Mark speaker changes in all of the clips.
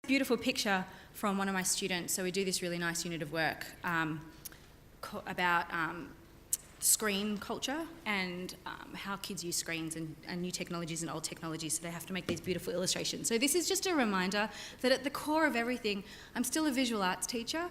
Speaker 1: beautiful picture from one of my students. So we do this really nice unit of work about screen culture and how kids use screens and new technologies and old technologies, so they have to make these beautiful illustrations. So this is just a reminder that at the core of everything, I'm still a visual arts teacher,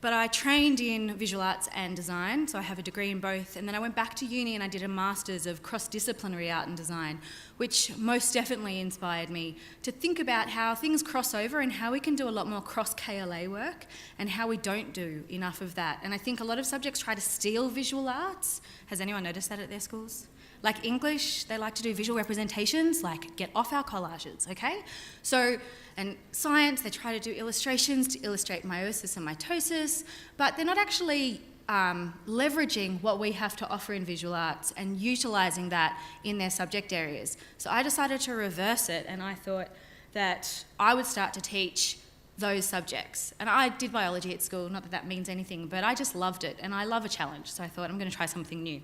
Speaker 1: but I trained in visual arts and design, so I have a degree in both, and then I went back to uni and I did a master's of cross-disciplinary art and design, which most definitely inspired me to think about how things cross over and how we can do a lot more cross-KLA work and how we don't do enough of that. And I think a lot of subjects try to steal visual arts. Has anyone noticed that at their schools? Like English, they like to do visual representations, like get off our collages, okay? So, and science, they try to do illustrations to illustrate meiosis and mitosis, but they're not actually leveraging what we have to offer in visual arts and utilising that in their subject areas. So I decided to reverse it, and I thought that I would start to teach those subjects. And I did biology at school, not that that means anything, but I just loved it, and I love a challenge, so I thought I'm going to try something new.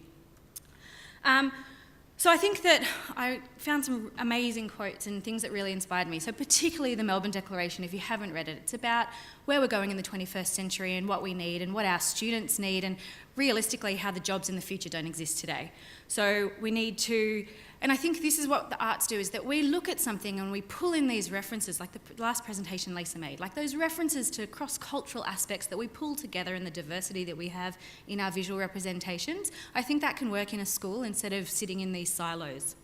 Speaker 1: So I think that I found some amazing quotes and things that really inspired me. So particularly the Melbourne Declaration, if you haven't read it, it's about where we're going in the 21st century and what we need and what our students need, and realistically how the jobs in the future don't exist today. So we need to, and I think this is what the arts do, is that we look at something and we pull in these references, like the last presentation Lisa made, like those references to cross-cultural aspects that we pull together in the diversity that we have in our visual representations. I think that can work in a school instead of sitting in these silos.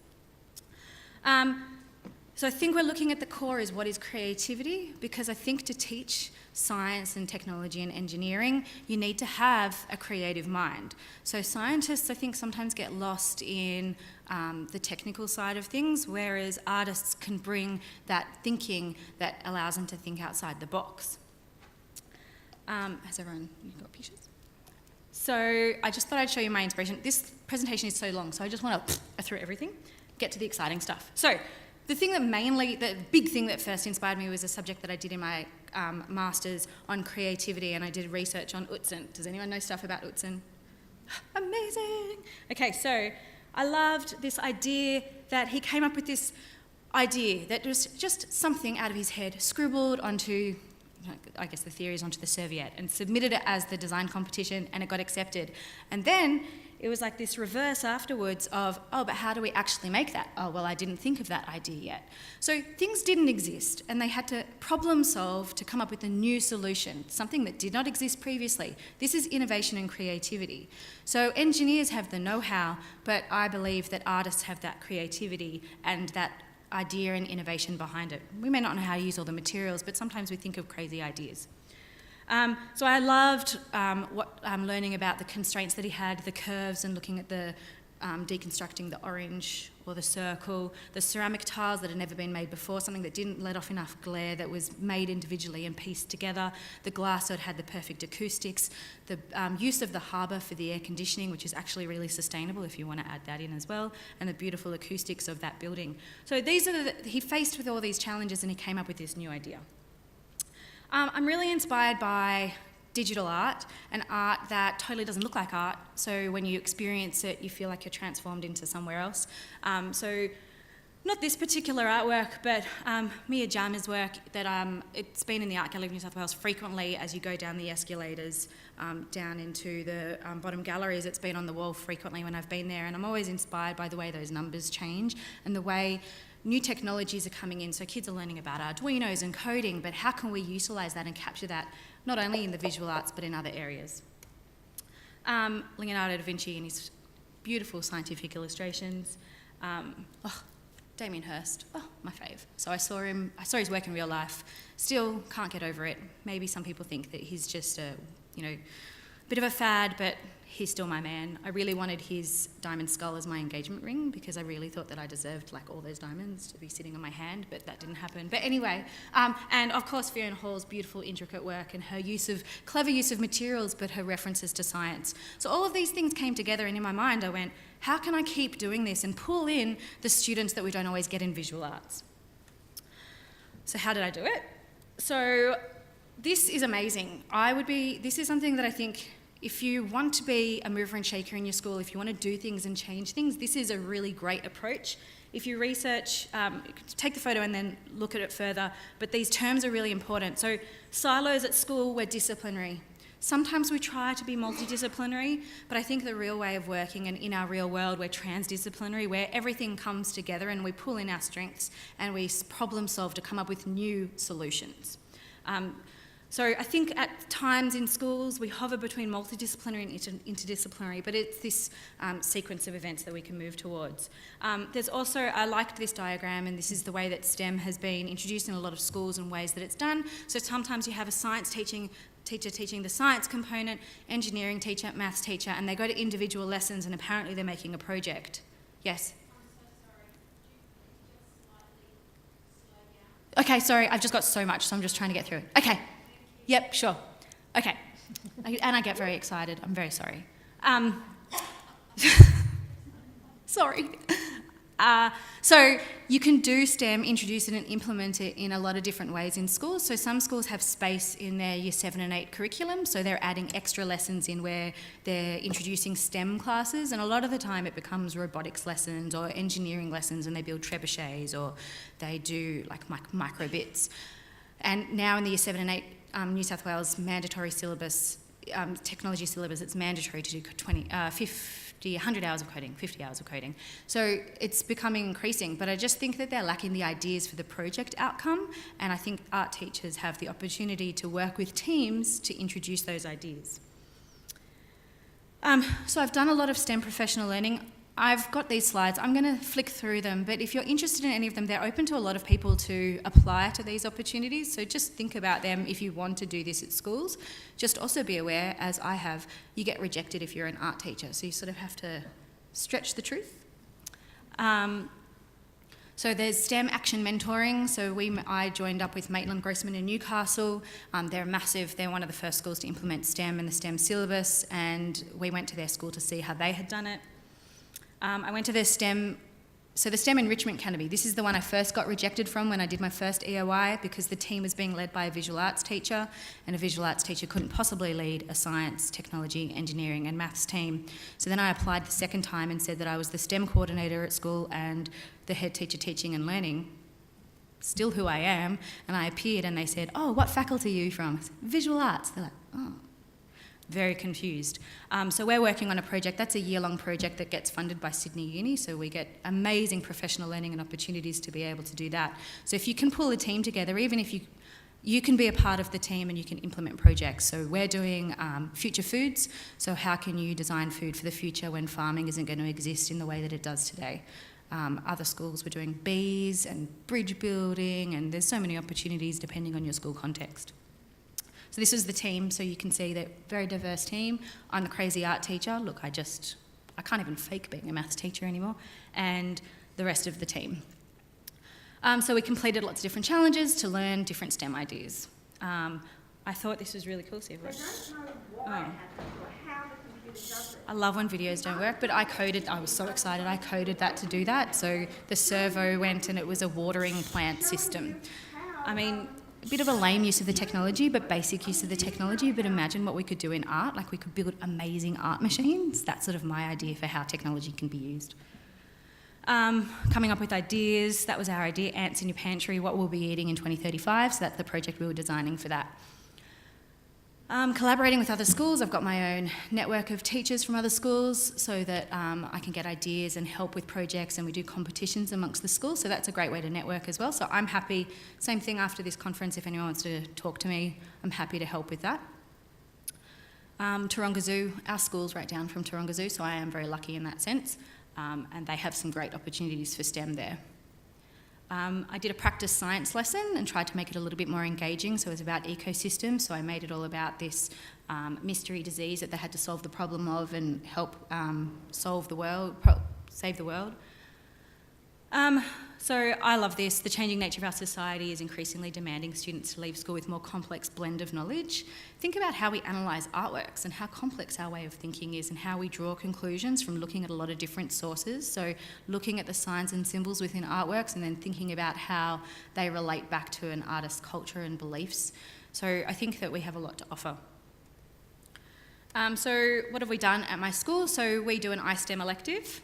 Speaker 1: So I think we're looking at the core is what is creativity, because I think to teach science and technology and engineering, you need to have a creative mind. So scientists, I think, sometimes get lost in the technical side of things, whereas artists can bring that thinking that allows them to think outside the box. Has everyone got pictures? So I just thought I'd show you my inspiration. This presentation is so long, so I just want to through everything, get to the exciting stuff. So the big thing that first inspired me was a subject that I did in my master's on creativity, and I did research on Utzon. Does anyone know stuff about Utzon? Amazing! Okay, so I loved this idea that he came up with this idea that was just something out of his head, scribbled onto, I guess the theory is onto the serviette, and submitted it as the design competition, and it got accepted. And then it was like this reverse afterwards of, oh, but how do we actually make that? Oh, well, I didn't think of that idea yet. So things didn't exist, and they had to problem solve to come up with a new solution, something that did not exist previously. This is innovation and creativity. So engineers have the know-how, but I believe that artists have that creativity and that idea and innovation behind it. We may not know how to use all the materials, but sometimes we think of crazy ideas. So I loved learning about the constraints that he had, the curves, and looking at the deconstructing the orange or the circle, the ceramic tiles that had never been made before, something that didn't let off enough glare, that was made individually and pieced together, the glass that had the perfect acoustics, the use of the harbour for the air conditioning, which is actually really sustainable if you want to add that in as well, and the beautiful acoustics of that building. So these are he faced with all these challenges, and he came up with this new idea. I'm really inspired by digital art, and art that totally doesn't look like art, so when you experience it you feel like you're transformed into somewhere else. So not this particular artwork, but Mia Jama's work that it's been in the Art Gallery of New South Wales frequently as you go down the escalators down into the bottom galleries. It's been on the wall frequently when I've been there, and I'm always inspired by the way those numbers change and the way new technologies are coming in. So kids are learning about Arduinos and coding, but how can we utilise that and capture that not only in the visual arts but in other areas? Leonardo da Vinci and his beautiful scientific illustrations. Damien Hirst, my fave. So I saw his work in real life. Still can't get over it. Maybe some people think that he's just a, bit of a fad, but he's still my man. I really wanted his diamond skull as my engagement ring because I really thought that I deserved like all those diamonds to be sitting on my hand, but that didn't happen. But anyway, and of course Fiona Hall's beautiful intricate work and her clever use of materials, but her references to science. So all of these things came together, and in my mind I went, how can I keep doing this and pull in the students that we don't always get in visual arts? So how did I do it? So this is amazing. This is something that I think if you want to be a mover and shaker in your school, if you want to do things and change things, this is a really great approach. if you research, take the photo and then look at it further, but these terms are really important. So silos at school, we're disciplinary. Sometimes we try to be multidisciplinary, but I think the real way of working, and in our real world, we're transdisciplinary, where everything comes together and we pull in our strengths and we problem solve to come up with new solutions. So I think at times in schools we hover between multidisciplinary and interdisciplinary, but it's this sequence of events that we can move towards. There's also, I liked this diagram, and this is the way that STEM has been introduced in a lot of schools and ways that it's done. So sometimes you have a science teacher teaching the science component, engineering teacher, maths teacher, and they go to individual lessons and apparently they're making a project. Yes? Okay, sorry, I've just got so much, so I'm just trying to get through it. Okay. Yep, sure. Okay. And I get very excited. I'm very sorry. Sorry. So you can do STEM, introduce it and implement it in a lot of different ways in schools. So some schools have space in their Year 7 and 8 curriculum, so they're adding extra lessons in where they're introducing STEM classes, and a lot of the time it becomes robotics lessons or engineering lessons, and they build trebuchets or they do like microbits. And now in the Year 7 and 8 New South Wales mandatory syllabus, technology syllabus, it's mandatory to do 100 hours of coding, 50 hours of coding. So it's becoming increasing, but I just think that they're lacking the ideas for the project outcome, and I think art teachers have the opportunity to work with teams to introduce those ideas. So I've done a lot of STEM professional learning. I've got these slides. I'm going to flick through them, but if you're interested in any of them, they're open to a lot of people to apply to these opportunities, so just think about them if you want to do this at schools. Just also be aware, as I have, you get rejected if you're an art teacher, so you sort of have to stretch the truth. So there's STEM action mentoring. So I joined up with Maitland Grossman in Newcastle. They're massive. They're one of the first schools to implement STEM and the STEM syllabus, and we went to their school to see how they had done it. I went to the STEM Enrichment Academy. This is the one I first got rejected from when I did my first EOI, because the team was being led by a visual arts teacher, and a visual arts teacher couldn't possibly lead a science, technology, engineering and maths team. So then I applied the second time and said that I was the STEM coordinator at school and the head teacher teaching and learning, still who I am, and I appeared and they said, "Oh, what faculty are you from?" I said, "Visual arts." They're like, "Oh." Very confused. So we're working on a project, that's a year-long project that gets funded by Sydney Uni, so we get amazing professional learning and opportunities to be able to do that. So if you can pull a team together, even if you can be a part of the team and you can implement projects. So we're doing future foods, so how can you design food for the future when farming isn't going to exist in the way that it does today? Other schools were doing bees and bridge building, and there's so many opportunities depending on your school context. So this is the team, so you can see that very diverse team. I'm the crazy art teacher. Look, I can't even fake being a maths teacher anymore, and the rest of the team. So we completed lots of different challenges to learn different STEM ideas. I thought this was really cool. See if I love when videos don't work, but I was so excited, I coded that to do that. So the servo went and it was a watering plant system. I mean, a bit of a lame use of the technology, but basic use of the technology. But imagine what we could do in art. Like, we could build amazing art machines. That's sort of my idea for how technology can be used. Coming up with ideas. That was our idea, ants in your pantry, what we'll be eating in 2035. So that's the project we were designing for that. Collaborating with other schools. I've got my own network of teachers from other schools so that I can get ideas and help with projects, and we do competitions amongst the schools, so that's a great way to network as well. So I'm happy, same thing after this conference, if anyone wants to talk to me, I'm happy to help with that. Taronga Zoo, our school's right down from Taronga Zoo, so I am very lucky in that sense, and they have some great opportunities for STEM there. I did a practice science lesson and tried to make it a little bit more engaging, so it was about ecosystems, so I made it all about this mystery disease that they had to solve the problem of and help save the world. So I love this. The changing nature of our society is increasingly demanding students to leave school with more complex blend of knowledge. Think about how we analyse artworks and how complex our way of thinking is, and how we draw conclusions from looking at a lot of different sources. So looking at the signs and symbols within artworks and then thinking about how they relate back to an artist's culture and beliefs. So I think that we have a lot to offer. So what have we done at my school? So we do an iSTEM elective.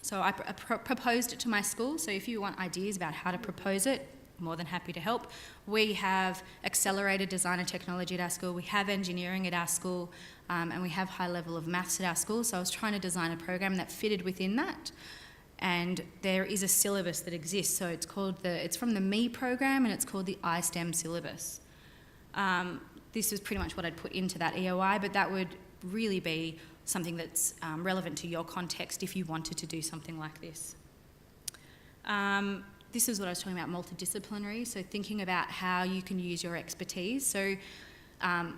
Speaker 1: So I proposed it to my school. So if you want ideas about how to propose it, more than happy to help. We have accelerated design and technology at our school. We have engineering at our school, and we have high level of maths at our school. So I was trying to design a program that fitted within that. And there is a syllabus that exists. So it's from the ME program, and it's called the iSTEM syllabus. This is pretty much what I'd put into that EOI, but that would really be something that's relevant to your context if you wanted to do something like this. This is what I was talking about, multidisciplinary, so thinking about how you can use your expertise. So I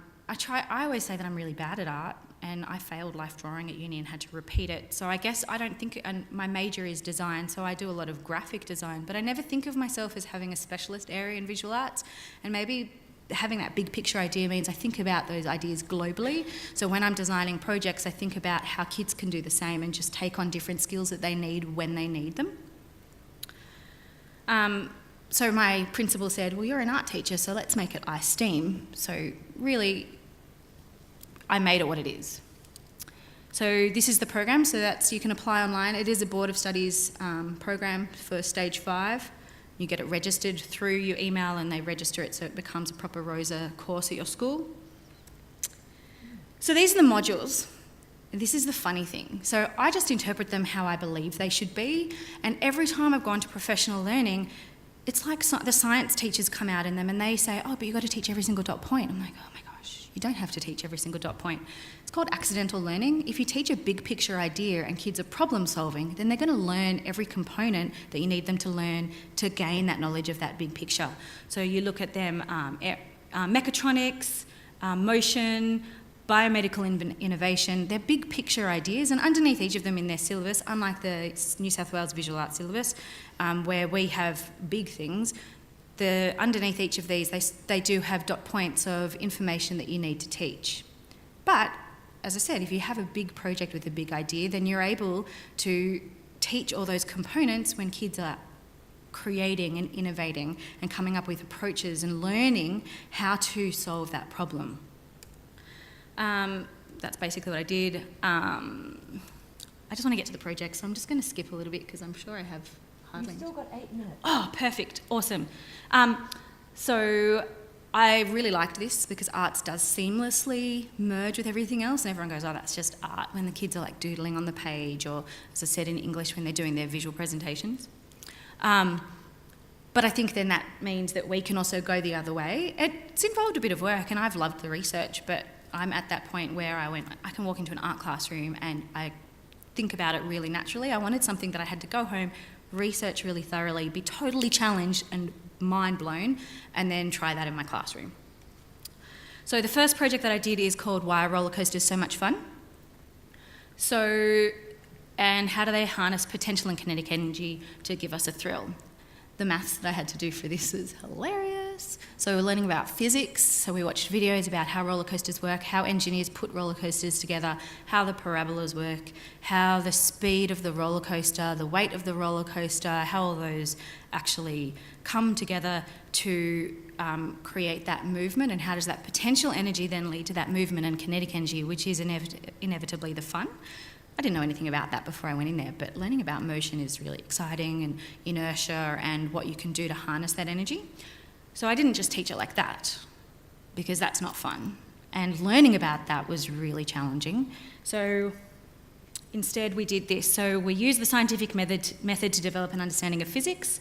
Speaker 1: always say that I'm really bad at art, and I failed life drawing at uni and had to repeat it. So I guess I don't think, and my major is design, so I do a lot of graphic design, but I never think of myself as having a specialist area in visual arts, and maybe having that big picture idea means I think about those ideas globally. So when I'm designing projects, I think about how kids can do the same and just take on different skills that they need when they need them. So my principal said, well, you're an art teacher, so let's make it iSTEAM. So really, I made it what it is. So this is the program, so you can apply online. It is a Board of Studies program for Stage 5. You get it registered through your email, and they register it so it becomes a proper ROSA course at your school. So these are the modules. This is the funny thing. So I just interpret them how I believe they should be, and every time I've gone to professional learning, it's like the science teachers come out in them and they say, oh, but you've got to teach every single dot point. I'm like, oh my gosh, you don't have to teach every single dot point. It's called accidental learning. If you teach a big picture idea and kids are problem solving, then they're going to learn every component that you need them to learn to gain that knowledge of that big picture. So you look at them, mechatronics, motion, biomedical innovation, they're big picture ideas, and underneath each of them in their syllabus, unlike the New South Wales Visual Arts syllabus, where we have big things, underneath each of these, they do have dot points of information that you need to teach. But, as I said, if you have a big project with a big idea, then you're able to teach all those components when kids are creating and innovating and coming up with approaches and learning how to solve that problem. That's basically what I did. I just want to get to the project, so I'm just going to skip a little bit because I'm sure I have hardly...
Speaker 2: You've still got 8 minutes.
Speaker 1: Oh, perfect. Awesome. So I really liked this because arts does seamlessly merge with everything else, and everyone goes, oh, that's just art, when the kids are like doodling on the page, or, as I said in English, when they're doing their visual presentations. But I think then that means that we can also go the other way. It's involved a bit of work, and I've loved the research, but I'm at that point where I can walk into an art classroom and I think about it really naturally. I wanted something that I had to go home, research really thoroughly, be totally challenged and mind blown, and then try that in my classroom. So the first project that I did is called Why Are Roller Coasters So Much Fun? And how do they harness potential and kinetic energy to give us a thrill? The maths that I had to do for this was hilarious. So we're learning about physics, so we watched videos about how roller coasters work, how engineers put roller coasters together, how the parabolas work, how the speed of the roller coaster, the weight of the roller coaster, how all those actually come together to create that movement, and how does that potential energy then lead to that movement and kinetic energy, which is inevitably the fun. I didn't know anything about that before I went in there, but learning about motion is really exciting, and inertia and what you can do to harness that energy. So I didn't just teach it like that, because that's not fun. And learning about that was really challenging. So instead we did this. So we used the scientific method to develop an understanding of physics.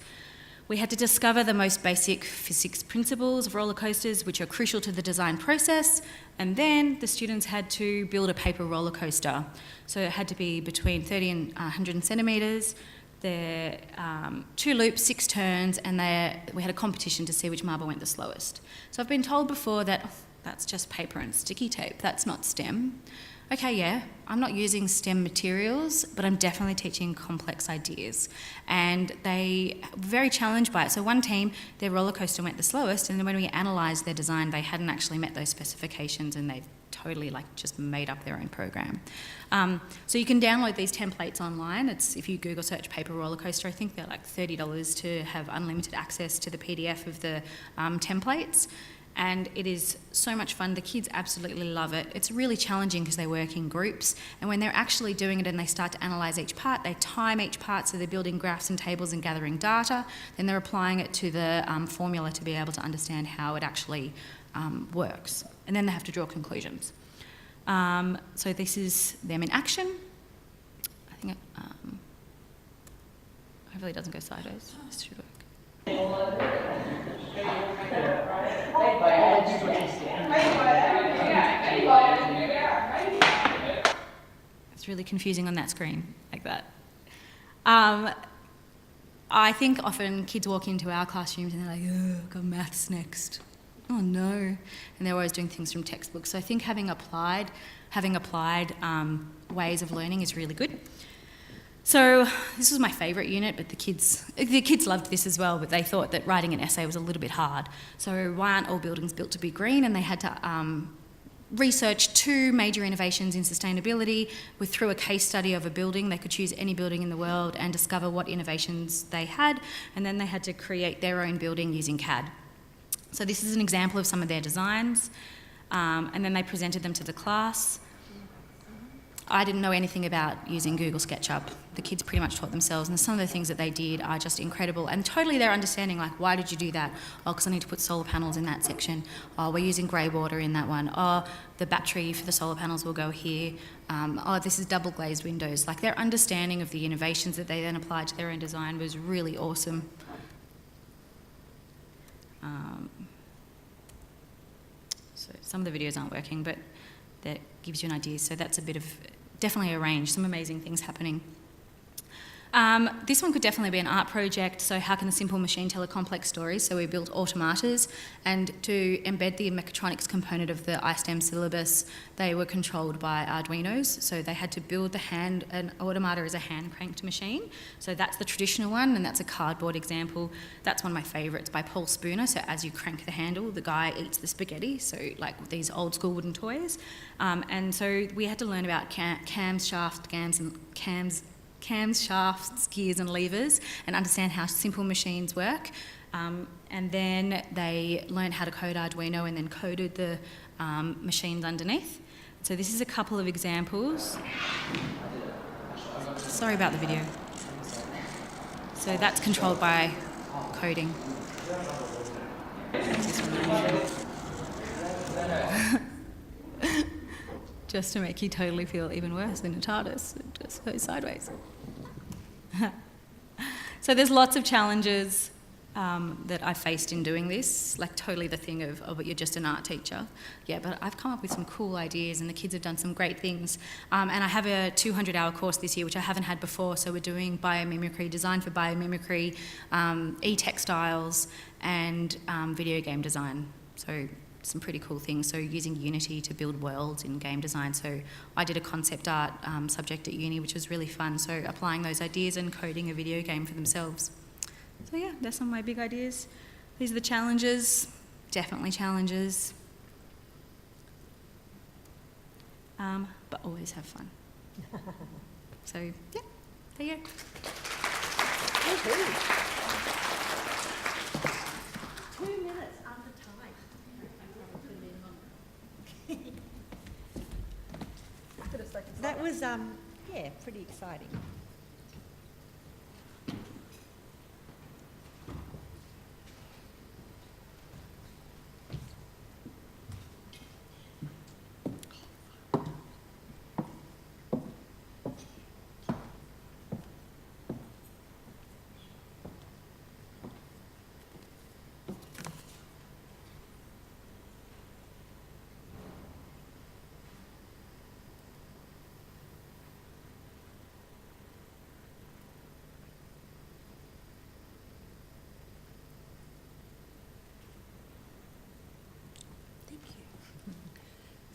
Speaker 1: We had to discover the most basic physics principles of roller coasters, which are crucial to the design process, and then the students had to build a paper roller coaster. So it had to be between 30 and 100 centimetres. They're 2 loops, 6 turns, and we had a competition to see which marble went the slowest. So I've been told before that that's just paper and sticky tape, that's not STEM. Okay, yeah, I'm not using STEM materials, but I'm definitely teaching complex ideas. And they were very challenged by it. So one team, their roller coaster went the slowest, and then when we analysed their design, they hadn't actually met those specifications, and they've totally just made up their own program. So you can download these templates online. If you Google search paper roller coaster, I think they're like $30 to have unlimited access to the PDF of the templates. and it is so much fun. The kids absolutely love it. It's really challenging because they work in groups, and when they're actually doing it and they start to analyse each part, they time each part, so they're building graphs and tables and gathering data, then they're applying it to the formula to be able to understand how it actually works, and then they have to draw conclusions. So this is them in action. I think it hopefully it doesn't go sideways. This should work. It's really confusing on that screen, like that. I think often kids walk into our classrooms and they're like, oh, I've got maths next. Oh no. And they're always doing things from textbooks. So I think having applied ways of learning is really good. So this was my favourite unit, but the kids loved this as well, but they thought that writing an essay was a little bit hard. So why aren't all buildings built to be green? And they had to research 2 major innovations in sustainability through a case study of a building. They could choose any building in the world and discover what innovations they had, and then they had to create their own building using CAD. So this is an example of some of their designs, and then they presented them to the class. I didn't know anything about using Google SketchUp. The kids pretty much taught themselves, and some of the things that they did are just incredible. And totally their understanding, like, why did you do that? Oh, because I need to put solar panels in that section. Oh, we're using grey water in that one. Oh, the battery for the solar panels will go here. Oh, this is double glazed windows. Like, their understanding of the innovations that they then applied to their own design was really awesome. So some of the videos aren't working, but that gives you an idea. So that's a bit of, definitely a range, some amazing things happening. This one could definitely be an art project. So how can a simple machine tell a complex story? So we built automatas, and to embed the mechatronics component of the iSTEM syllabus, they were controlled by Arduinos. So they had to build an automata is a hand-cranked machine. So that's the traditional one, and that's a cardboard example. That's one of my favourites by Paul Spooner. So as you crank the handle, the guy eats the spaghetti. So like these old school wooden toys. And so we had to learn about cams, shafts, gears and levers, and understand how simple machines work. And then they learned how to code Arduino and then coded the machines underneath. So this is a couple of examples. Sorry about the video. So that's controlled by coding. Just to make you totally feel even worse than a TARDIS, it just goes sideways. So there's lots of challenges that I faced in doing this, like totally the thing of, oh, but you're just an art teacher. Yeah, but I've come up with some cool ideas and the kids have done some great things. And I have a 200-hour course this year, which I haven't had before, so we're doing biomimicry, design for biomimicry, e-textiles, and video game design. So some pretty cool things. So using Unity to build worlds in game design. So I did a concept art subject at uni, which was really fun. So applying those ideas and coding a video game for themselves. So yeah, that's some of my big ideas. These are the challenges, definitely challenges. But always have fun. So yeah, there you go.
Speaker 2: That was, yeah, pretty exciting.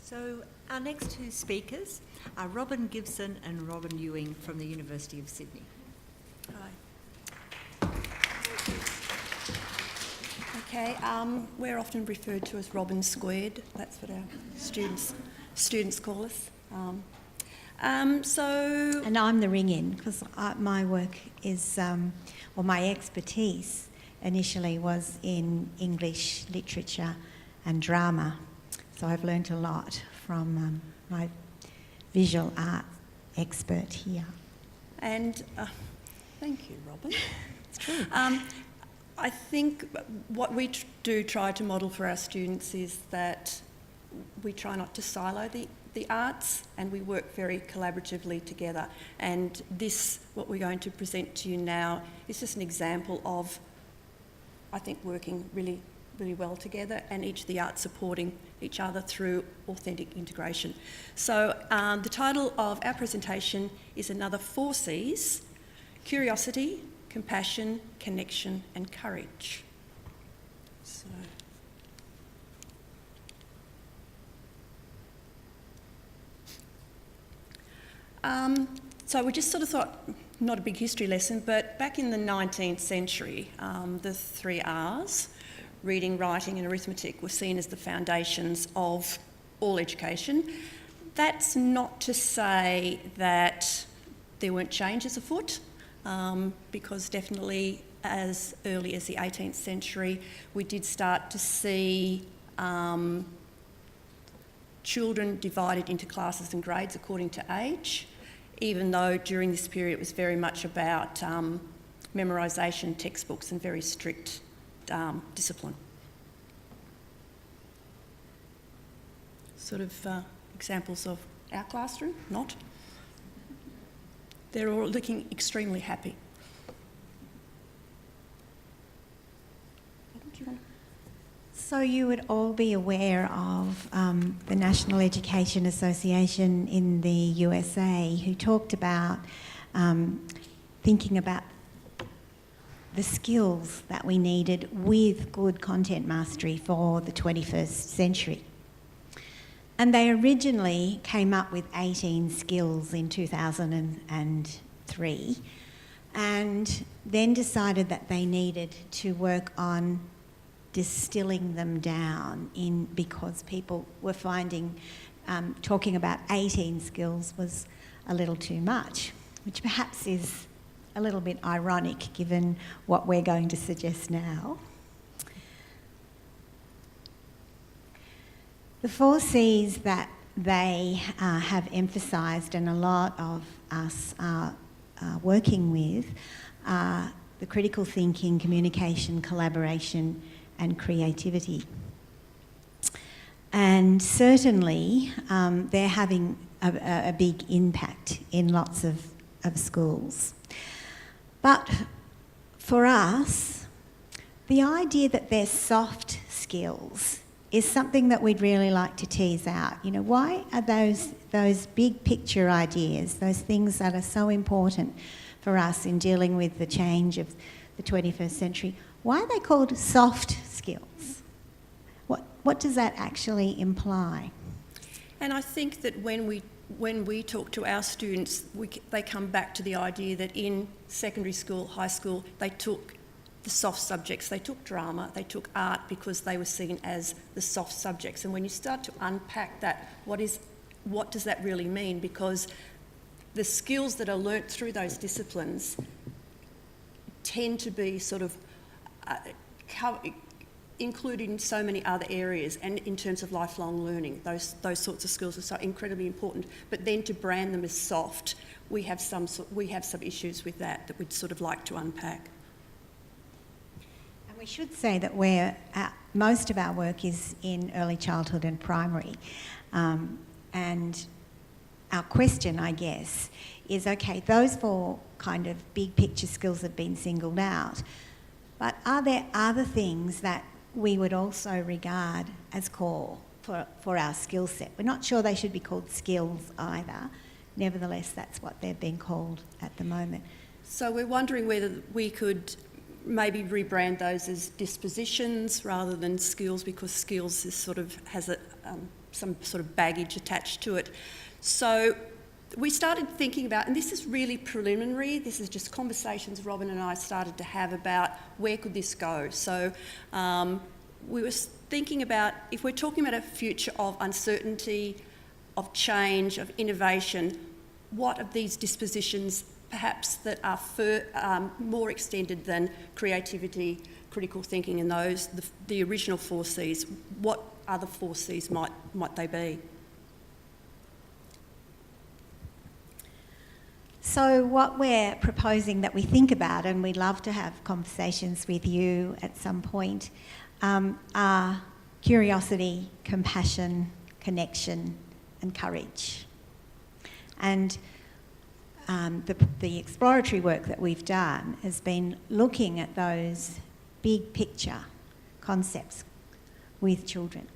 Speaker 2: So our next 2 speakers are Robyn Gibson and Robyn Ewing from the University of Sydney.
Speaker 3: Hi. Okay, we're often referred to as Robyn Squared. That's what our students call us.
Speaker 4: And I'm the ring-in because my work is, or my expertise initially was in English literature and drama. So I've learnt a lot from my visual art expert here.
Speaker 3: And thank you, Robyn.
Speaker 4: It's true.
Speaker 3: I think what we do try to model for our students is that we try not to silo the arts, and we work very collaboratively together. And this, what we're going to present to you now, is just an example of, I think, working really, really well together, and each of the arts supporting each other through authentic integration. So the title of our presentation is another 4 C's: curiosity, compassion, connection, and courage. So we just sort of thought, not a big history lesson, but back in the 19th century, the 3 R's, reading, writing and arithmetic, were seen as the foundations of all education. That's not to say that there weren't changes afoot, because definitely as early as the 18th century, we did start to see children divided into classes and grades according to age, even though during this period it was very much about memorisation, textbooks and very strict discipline. Sort of examples of our classroom, not. They're all looking extremely happy.
Speaker 4: So you would all be aware of the National Education Association in the USA, who talked about thinking about the skills that we needed with good content mastery for the 21st century. And they originally came up with 18 skills in 2003, and then decided that they needed to work on distilling them down because people were finding talking about 18 skills was a little too much, which perhaps is a little bit ironic given what we're going to suggest now. The 4 C's that they have emphasised, and a lot of us are working with, are the critical thinking, communication, collaboration and creativity. And certainly they're having a big impact in lots of schools. But for us, the idea that they're soft skills is something that we'd really like to tease out. You know, why are those big picture ideas, those things that are so important for us in dealing with the change of the 21st century, why are they called soft skills? What does that actually imply?
Speaker 3: And I think that when we talk to our students, they come back to the idea that in secondary school, high school, they took the soft subjects. They took drama, they took art because they were seen as the soft subjects. And when you start to unpack that, what does that really mean? Because the skills that are learnt through those disciplines tend to be sort of included in so many other areas, and in terms of lifelong learning, those sorts of skills are so incredibly important. But then to brand them as soft, we have some issues with that we'd sort of like to unpack.
Speaker 4: And we should say that most of our work is in early childhood and primary, and our question, I guess, is okay, those 4 kind of big picture skills have been singled out, but are there other things that we would also regard as core for our skill set? We're not sure they should be called skills either. Nevertheless, that's what they're being called at the moment.
Speaker 3: So we're wondering whether we could maybe rebrand those as dispositions rather than skills, because skills is sort of has some sort of baggage attached to it. So we started thinking about, and this is really preliminary, this is just conversations Robyn and I started to have about where could this go. So we were thinking about, if we're talking about a future of uncertainty, of change, of innovation, what of these dispositions perhaps that are more extended than creativity, critical thinking and the original 4 C's, what other 4Cs might they be?
Speaker 4: So what we're proposing that we think about, and we'd love to have conversations with you at some point, are curiosity, compassion, connection and courage. And the exploratory work that we've done has been looking at those big picture concepts with children.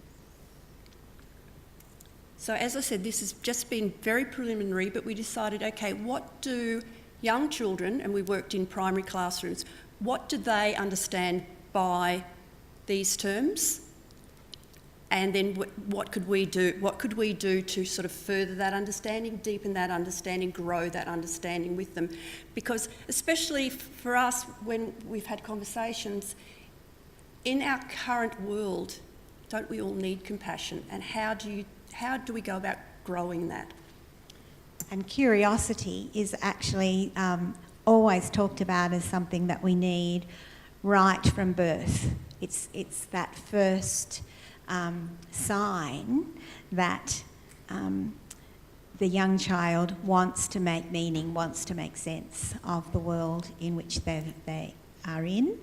Speaker 3: So as I said, this has just been very preliminary, but we decided, okay, what do young children, and we worked in primary classrooms, what do they understand by these terms? And then what could we do? What could we do to sort of further that understanding, deepen that understanding, grow that understanding with them? Because especially for us, when we've had conversations, in our current world, don't we all need compassion? And how do we go about growing that?
Speaker 4: And curiosity is actually always talked about as something that we need right from birth. It's that first sign that the young child wants to make meaning, wants to make sense of the world in which they are in,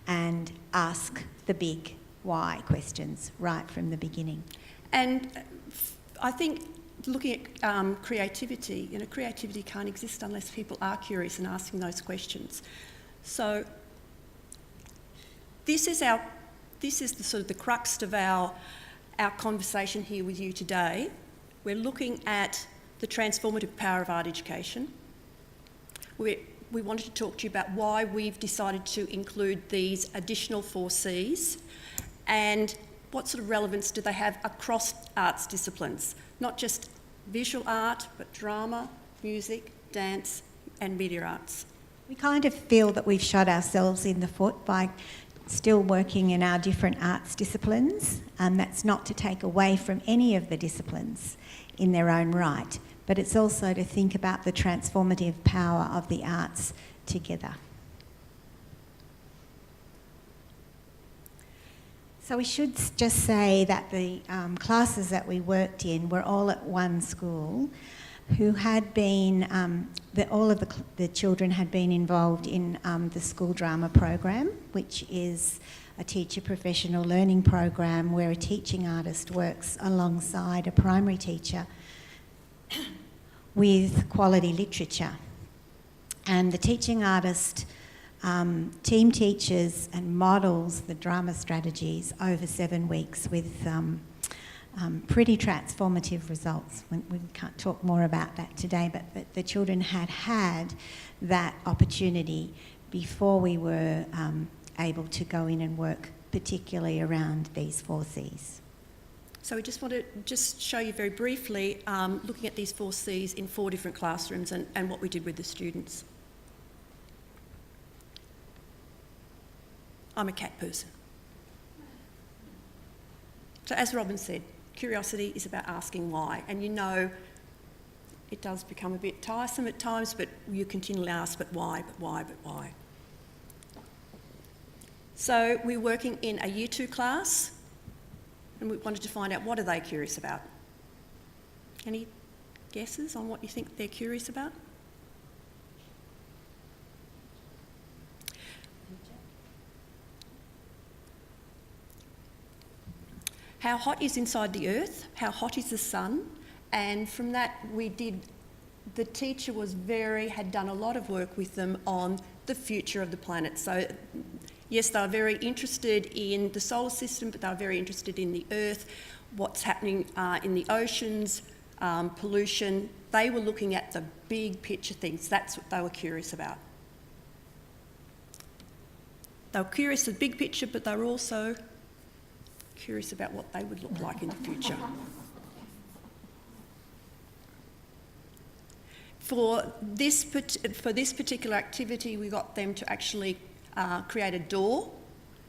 Speaker 4: and ask the big why questions right from the beginning.
Speaker 3: And I think looking at creativity, creativity can't exist unless people are curious and asking those questions. So this is the sort of the crux of our conversation here with you today. We're looking at the transformative power of art education. We wanted to talk to you about why we've decided to include these additional 4Cs and what sort of relevance do they have across arts disciplines, not just visual art, but drama, music, dance and media arts.
Speaker 4: We kind of feel that we've shot ourselves in the foot by still working in our different arts disciplines, and that's not to take away from any of the disciplines in their own right, but it's also to think about the transformative power of the arts together. So we should just say that the classes that we worked in were all at one school, who had been, all of the children had been involved in the school drama program, which is a teacher professional learning program where a teaching artist works alongside a primary teacher with quality literature. And the teaching artist team teaches and models the drama strategies over 7 weeks with pretty transformative results. We can't talk more about that today, but the children had that opportunity before we were able to go in and work particularly around these 4Cs.
Speaker 3: So we just want to just show you very briefly, looking at these 4Cs in 4 different classrooms and what we did with the students. I'm a cat person. So as Robyn said, curiosity is about asking why. And it does become a bit tiresome at times, but you continually ask, but why, but why, but why? So we're working in a Year 2 class, and we wanted to find out, what are they curious about? Any guesses on what you think they're curious about? How hot is inside the earth? How hot is the sun? And from that the teacher had done a lot of work with them on the future of the planet. So yes, they were very interested in the solar system, but they were very interested in the earth, what's happening in the oceans, pollution. They were looking at the big picture things. That's what they were curious about. They were curious of the big picture, but they were also curious about what they would look like in the future. For this particular activity, we got them to actually create a door.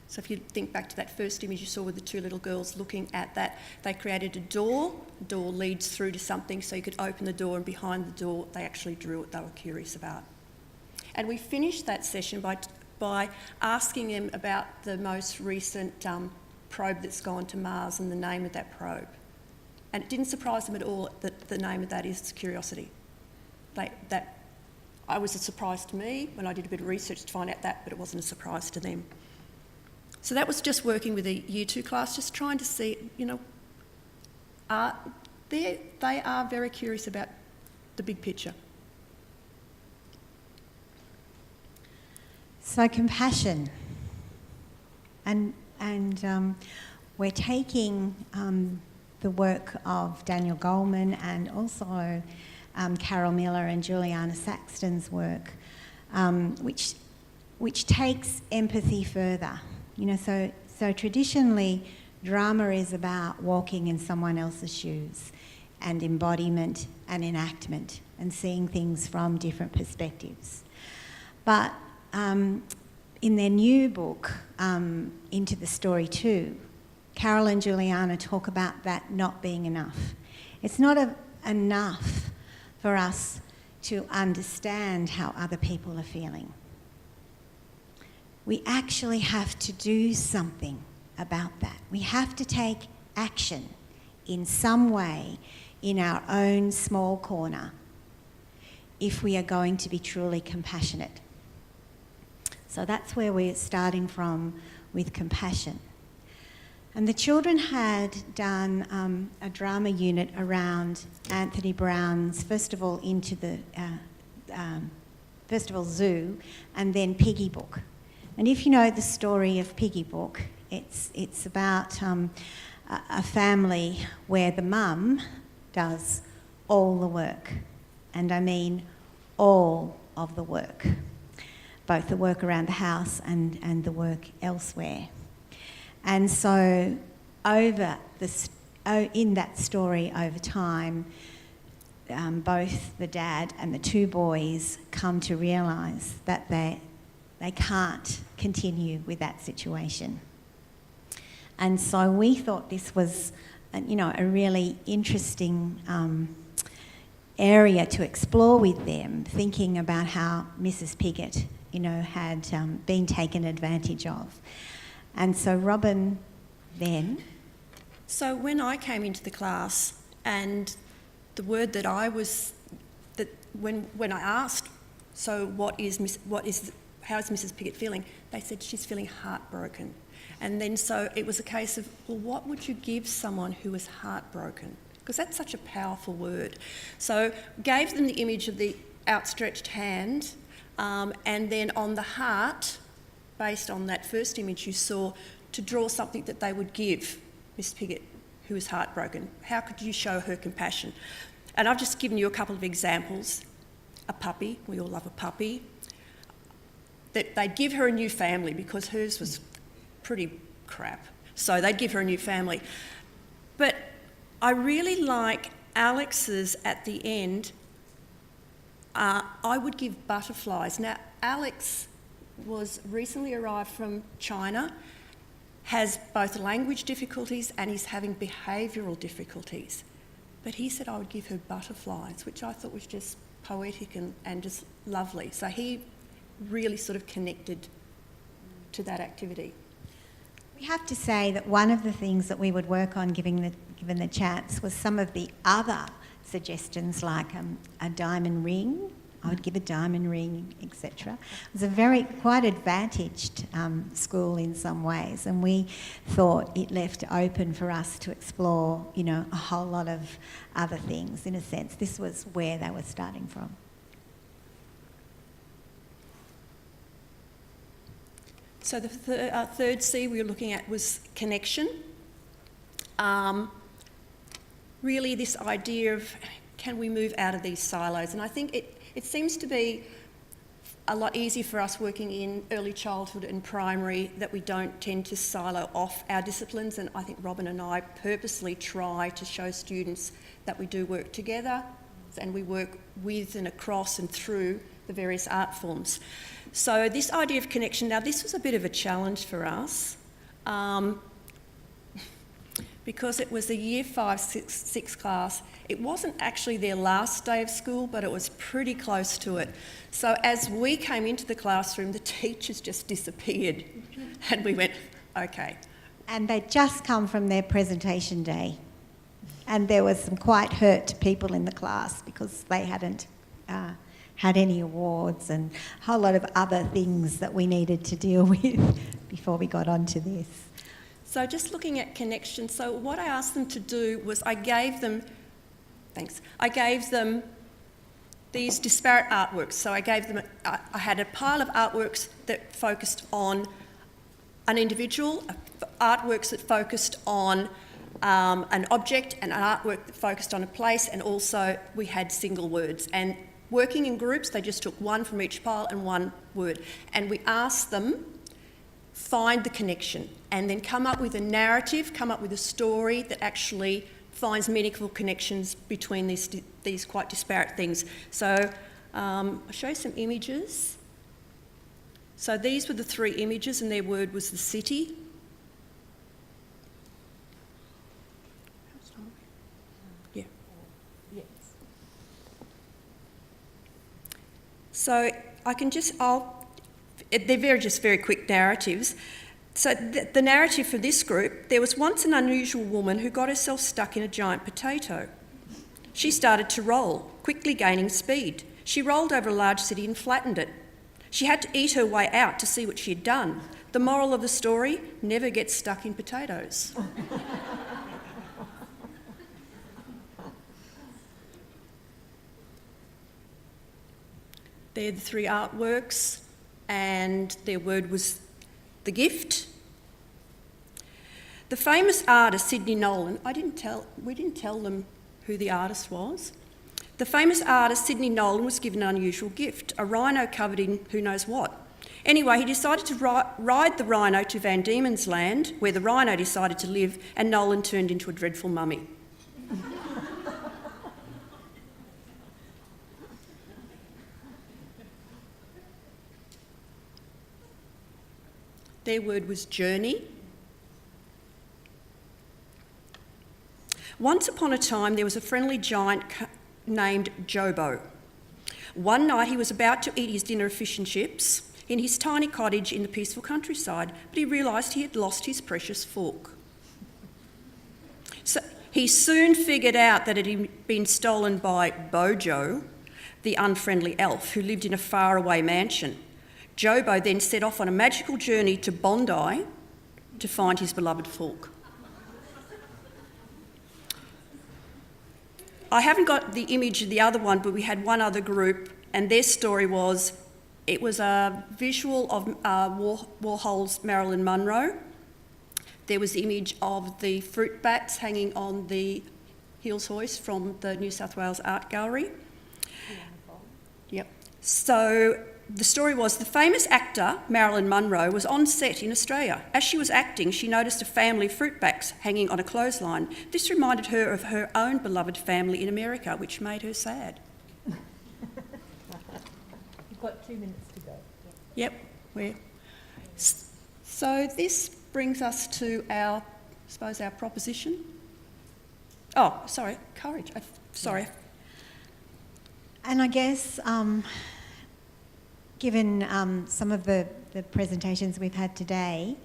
Speaker 3: So if you think back to that first image you saw with the 2 little girls looking at that, they created a door. The door leads through to something, so you could open the door, and behind the door they actually drew what they were curious about. And we finished that session by asking them about the most recent probe that's gone to Mars and the name of that probe. And it didn't surprise them at all that the name of that is Curiosity. I was a surprise to me when I did a bit of research to find out that, but it wasn't a surprise to them. So that was just working with a Year 2 class, just trying to see, they are very curious about the big picture.
Speaker 4: So compassion, and we're taking the work of Daniel Goleman and also Carol Miller and Juliana Saxton's work, which takes empathy further. So traditionally, drama is about walking in someone else's shoes, and embodiment and enactment, and seeing things from different perspectives. But in their new book, Into the Story Too, Carol and Juliana talk about that not being enough. It's not enough for us to understand how other people are feeling. We actually have to do something about that. We have to take action in some way in our own small corner if we are going to be truly compassionate. So that's where we're starting from with compassion. And the children had done a drama unit around Anthony Brown's, first of all, Into the Zoo, and then Piggy Book. And if you know the story of Piggy Book, it's about a family where the mum does all the work, and I mean all of the work, both the work around the house and the work elsewhere. And so in that story over time, both the dad and the two boys come to realise that they can't continue with that situation. And so we thought this was, a really interesting area to explore with them, thinking about how Mrs. Piggott, had been taken advantage of. And so Robyn then...
Speaker 3: So when I came into the class, and the word that when I asked, so how is Mrs. Piggott feeling? They said she's feeling heartbroken. And then so it was a case of, well, what would you give someone who is heartbroken? Because that's such a powerful word. So gave them the image of the outstretched hand, and then on the heart, based on that first image you saw, to draw something that they would give Miss Piggott, who is heartbroken. How could you show her compassion? And I've just given you a couple of examples. A puppy, we all love a puppy. That they'd give her a new family because hers was pretty crap. So they'd give her a new family. But I really like Alex's at the end. I would give butterflies. Now, Alex was recently arrived from China, has both language difficulties and he's having behavioural difficulties. But he said I would give her butterflies, which I thought was just poetic and just lovely. So he really sort of connected to that activity.
Speaker 4: We have to say that one of the things that we would work on given the chance was some of the other suggestions, like a diamond ring. I would give a diamond ring, etc. It was a quite advantaged school in some ways, and we thought it left open for us to explore, a whole lot of other things. In a sense, this was where they were starting from.
Speaker 3: So the third C we were looking at was connection. Really this idea of, can we move out of these silos? And I think it seems to be a lot easier for us working in early childhood and primary, that we don't tend to silo off our disciplines, and I think Robyn and I purposely try to show students that we do work together and we work with and across and through the various art forms. So this idea of connection, now this was a bit of a challenge for us because it was a year 5, 6 class. It wasn't actually their last day of school, but it was pretty close to it. So as we came into the classroom, the teachers just disappeared and we went, okay.
Speaker 4: and they'd just come from their presentation day. And there was some quite hurt people in the class because they hadn't had any awards and a whole lot of other things that we needed to deal with before we got onto this.
Speaker 3: So just looking at connections, so what I asked them to do was I gave them these disparate artworks. So I gave them, I had a pile of artworks that focused on an individual, artworks that focused on an object, and an artwork that focused on a place, and also we had single words. And working in groups, they just took one from each pile and one word. And we asked them, find the connection, and then come up with a narrative, come up with a story that actually finds meaningful connections between these quite disparate things. So I'll show you some images. So these were the three images, and their word was the city. Yeah.
Speaker 2: Yes.
Speaker 3: So I can just, they're just very quick narratives. So the narrative for this group, there was once an unusual woman who got herself stuck in a giant potato. She started to roll, quickly gaining speed. She rolled over a large city and flattened it. She had to eat her way out to see what she had done. The moral of the story, never get stuck in potatoes. They're the three artworks, and their word was the gift. The famous artist Sydney Nolan, we didn't tell them who the artist was. The famous artist Sydney Nolan was given an unusual gift, a rhino covered in who knows what. Anyway, he decided to ride the rhino to Van Diemen's Land, where the rhino decided to live, and Nolan turned into a dreadful mummy. Their word was journey. Once upon a time, there was a friendly giant named Jobo. One night, he was about to eat his dinner of fish and chips in his tiny cottage in the peaceful countryside, but he realised he had lost his precious fork. So he soon figured out that it had been stolen by Bojo, the unfriendly elf, who lived in a faraway mansion. Jobo then set off on a magical journey to Bondi to find his beloved fork. I haven't got the image of the other one, but we had one other group, and their story was, it was a visual of Warhol's Marilyn Monroe. There was the image of the fruit bats hanging on the Hills hoist from the New South Wales Art Gallery. Yep. So the story was, the famous actor Marilyn Monroe was on set in Australia. As she was acting, she noticed a family of fruit bats hanging on a clothesline. This reminded her of her own beloved family in America, which made her sad.
Speaker 2: You've got 2 minutes to go.
Speaker 3: Yep. So this brings us to our proposition. Oh, sorry, courage. Sorry.
Speaker 4: And I guess, given some of the presentations we've had today,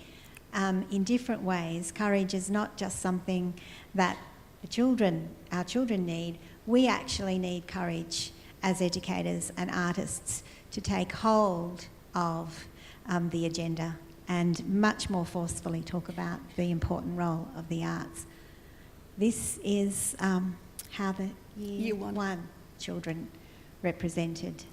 Speaker 4: in different ways, courage is not just something that our children need. We actually need courage as educators and artists to take hold of the agenda and much more forcefully talk about the important role of the arts. This is how the Year 1 children represented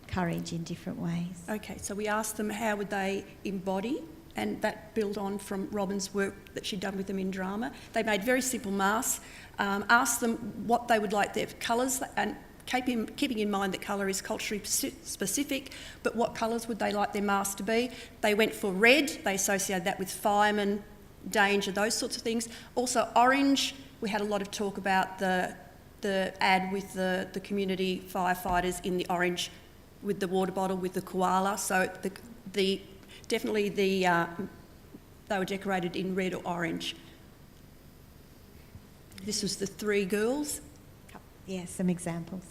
Speaker 4: courage in different ways.
Speaker 3: Okay, so we asked them how would they embody, and that built on from Robyn's work that she'd done with them in drama. They made very simple masks, asked them what they would like their colours, and keeping in mind that colour is culturally specific, but what colours would they like their masks to be? They went for red, they associated that with firemen, danger, those sorts of things. Also orange, we had a lot of talk about the ad with the community firefighters in the orange with the water bottle with the koala. So they were decorated in red or orange. This was the 3 girls.
Speaker 4: Yeah, some examples.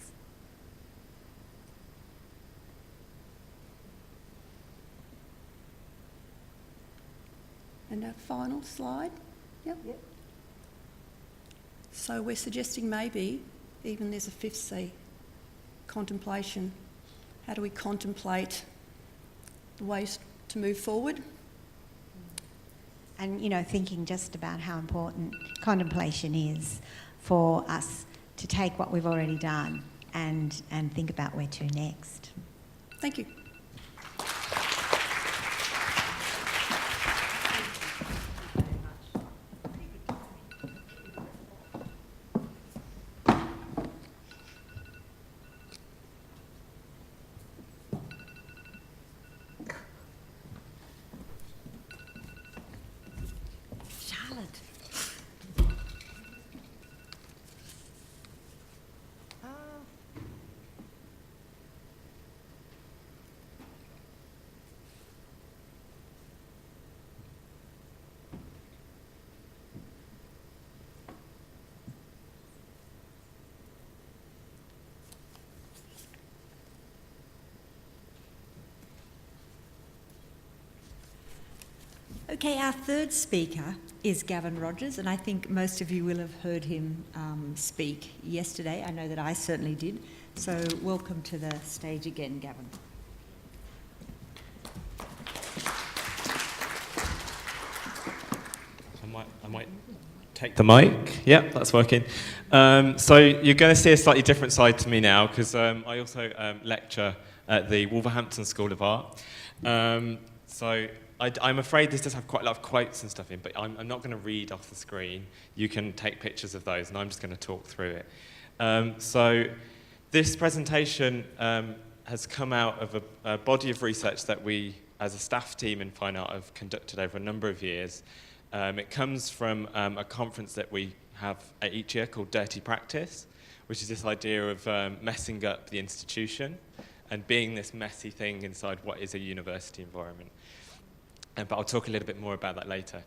Speaker 3: And And our final slide. Yep. So we're suggesting maybe even there's a fifth C, contemplation. How do we contemplate the ways to move forward?
Speaker 4: And, you know, thinking just about how important contemplation is for us to take what we've already done and think about where to next.
Speaker 3: Thank you.
Speaker 2: Charlotte. Okay, our third speaker is Gavin Rogers, and I think most of you will have heard him speak yesterday. I know that I certainly did. So welcome to the stage again, Gavin.
Speaker 5: I might take the mic. Yep, that's working. So you're going to see a slightly different side to me now, because I also lecture at the Wolverhampton School of Art. So I'm afraid this does have quite a lot of quotes and stuff in, but I'm not going to read off the screen. You can take pictures of those, and I'm just going to talk through it. So this presentation has come out of a body of research that we, as a staff team in Fine Art, have conducted over a number of years. It comes from a conference that we have each year called Dirty Practice, which is this idea of messing up the institution and being this messy thing inside what is a university environment. But I'll talk a little bit more about that later.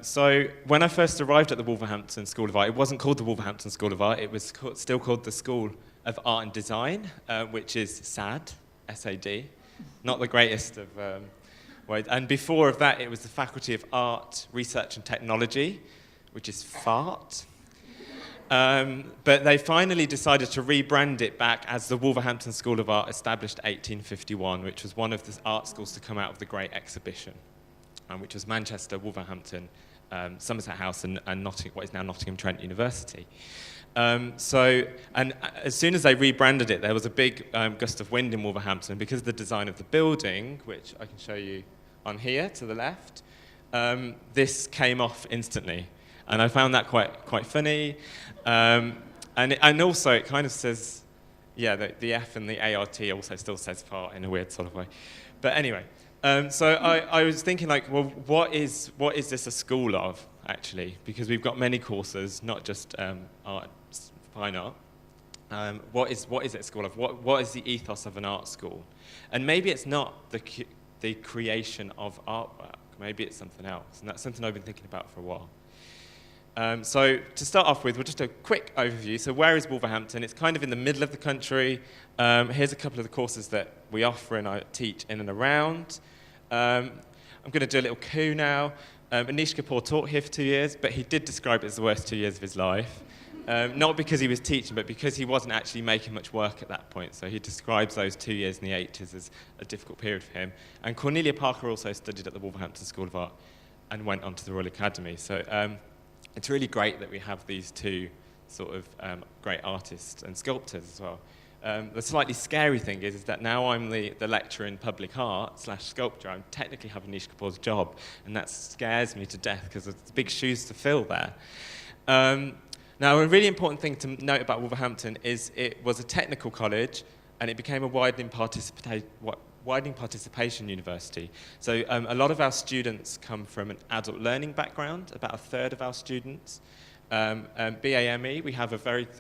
Speaker 5: So when I first arrived at the Wolverhampton School of Art, it wasn't called the Wolverhampton School of Art, it was still called the School of Art and Design, which is SAD, S-A-D, not the greatest of ways. And before of that, it was the Faculty of Art, Research and Technology, which is FART. But they finally decided to rebrand it back as the Wolverhampton School of Art, established 1851, which was one of the art schools to come out of the Great Exhibition, which was Manchester, Wolverhampton, Somerset House, and what is now Nottingham Trent University. And as soon as they rebranded it, there was a big gust of wind in Wolverhampton because of the design of the building, which I can show you on here to the left. This came off instantly. And I found that quite funny. And also it kind of says, yeah, the F and the ART also still says FART in a weird sort of way. But anyway, so I was thinking, like, well, what is this a school of, actually? Because we've got many courses, not just art, fine art. What is it a school of? What is the ethos of an art school? And maybe it's not the creation of artwork. Maybe it's something else. And that's something I've been thinking about for a while. So to start off with, just a quick overview. So where is Wolverhampton? It's kind of in the middle of the country. Here's a couple of the courses that we offer and I teach in and around. I'm going to do a little coup now. Anish Kapoor taught here for 2 years, but he did describe it as the worst 2 years of his life. Not because he was teaching, but because he wasn't actually making much work at that point. So he describes those 2 years in the 80s as a difficult period for him. And Cornelia Parker also studied at the Wolverhampton School of Art and went on to the Royal Academy. So it's really great that we have these two sort of great artists and sculptors as well. The slightly scary thing is that now I'm the lecturer in public art / sculpture. I'm technically having Anish Kapoor's job, and that scares me to death because there's big shoes to fill there. Now, a really important thing to note about Wolverhampton is it was a technical college, and it became a widening participation university. So a lot of our students come from an adult learning background, about a third of our students. BAME, we have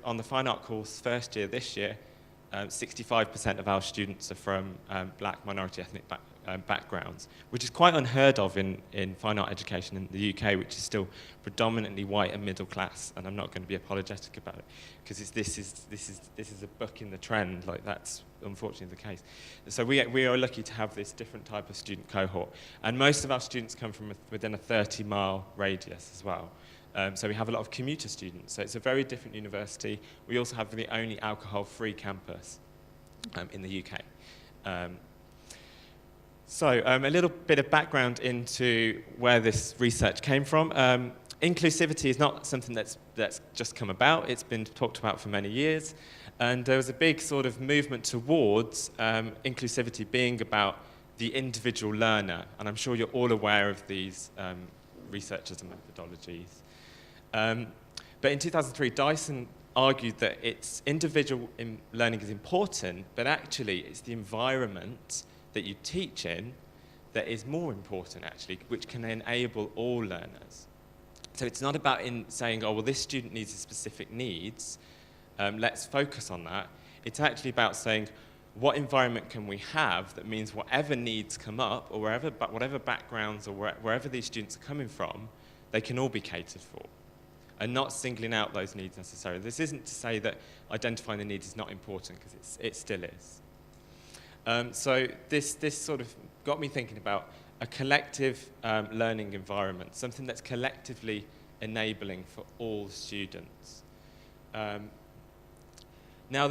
Speaker 5: on the fine art course first year this year, 65% of our students are from black minority ethnic backgrounds, which is quite unheard of in fine art education in the UK, which is still predominantly white and middle class. And I'm not going to be apologetic about it, because this is a buck in the trend. Like, that's unfortunately the case. So we are lucky to have this different type of student cohort, and most of our students come from within a 30-mile radius as well. So we have a lot of commuter students. So it's a very different university. We also have the only alcohol-free campus in the UK. So a little bit of background into where this research came from. Inclusivity is not something that's just come about. It's been talked about for many years. And there was a big sort of movement towards inclusivity being about the individual learner. And I'm sure you're all aware of these researchers and methodologies. But in 2003, Dyson argued that it's individual learning is important, but actually it's the environment that you teach in that is more important, actually, which can enable all learners. So it's not about saying, oh, well, this student needs specific needs, let's focus on that. It's actually about saying, what environment can we have that means whatever needs come up, or whatever backgrounds or wherever these students are coming from, they can all be catered for, and not singling out those needs necessarily. This isn't to say that identifying the needs is not important, because it still is. So this sort of got me thinking about a collective learning environment, something that's collectively enabling for all students. Now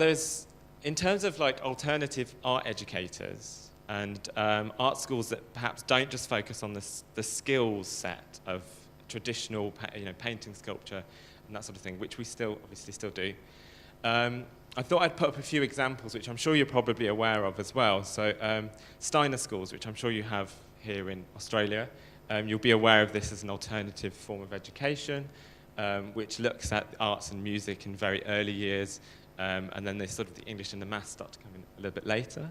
Speaker 5: in terms of like alternative art educators and art schools that perhaps don't just focus on the skills set of traditional painting, sculpture, and that sort of thing, which we obviously still do. I thought I'd put up a few examples, which I'm sure you're probably aware of as well. So Steiner schools, which I'm sure you have here in Australia. You'll be aware of this as an alternative form of education, which looks at arts and music in very early years, and then the English and the maths start to come in a little bit later.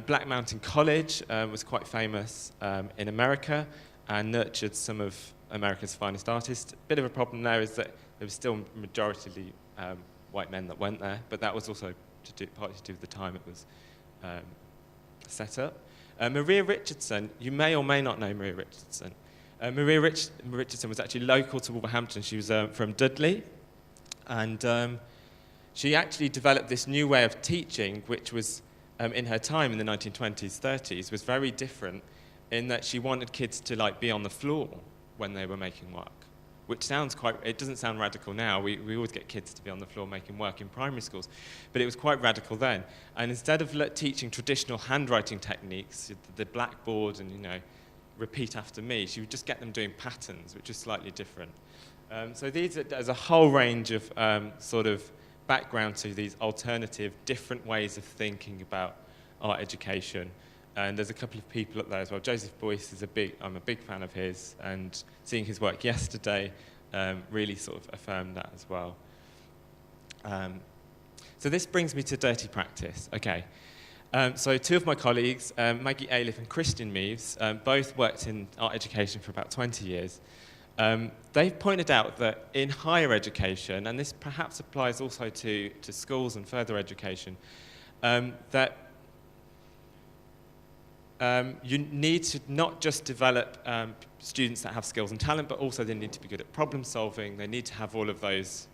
Speaker 5: Black Mountain College was quite famous in America and nurtured some of America's finest artists. A bit of a problem there is that there was still majoritarily white men that went there, but that was also partly to do with the time it was set up. Maria Richardson, you may or may not know Maria Richardson. Maria Richardson was actually local to Wolverhampton. She was from Dudley, and she actually developed this new way of teaching, which was, in her time in the 1920s, 30s, was very different in that she wanted kids to be on the floor when they were making work, which it doesn't sound radical now. We always get kids to be on the floor making work in primary schools, but it was quite radical then. And instead of teaching traditional handwriting techniques, the blackboard and, repeat after me, she would just get them doing patterns, which is slightly different. So there's a whole range of sort of background to these alternative, different ways of thinking about art education. And there's a couple of people up there as well. Joseph Boyce I'm a big fan of his, and seeing his work yesterday really sort of affirmed that as well. So this brings me to dirty practice. Okay. So two of my colleagues, Maggie Ailiff and Christian Meaves, both worked in art education for about 20 years. They've pointed out that in higher education, and this perhaps applies also to schools and further education, that you need to not just develop students that have skills and talent, but also they need to be good at problem solving. They need to have all of those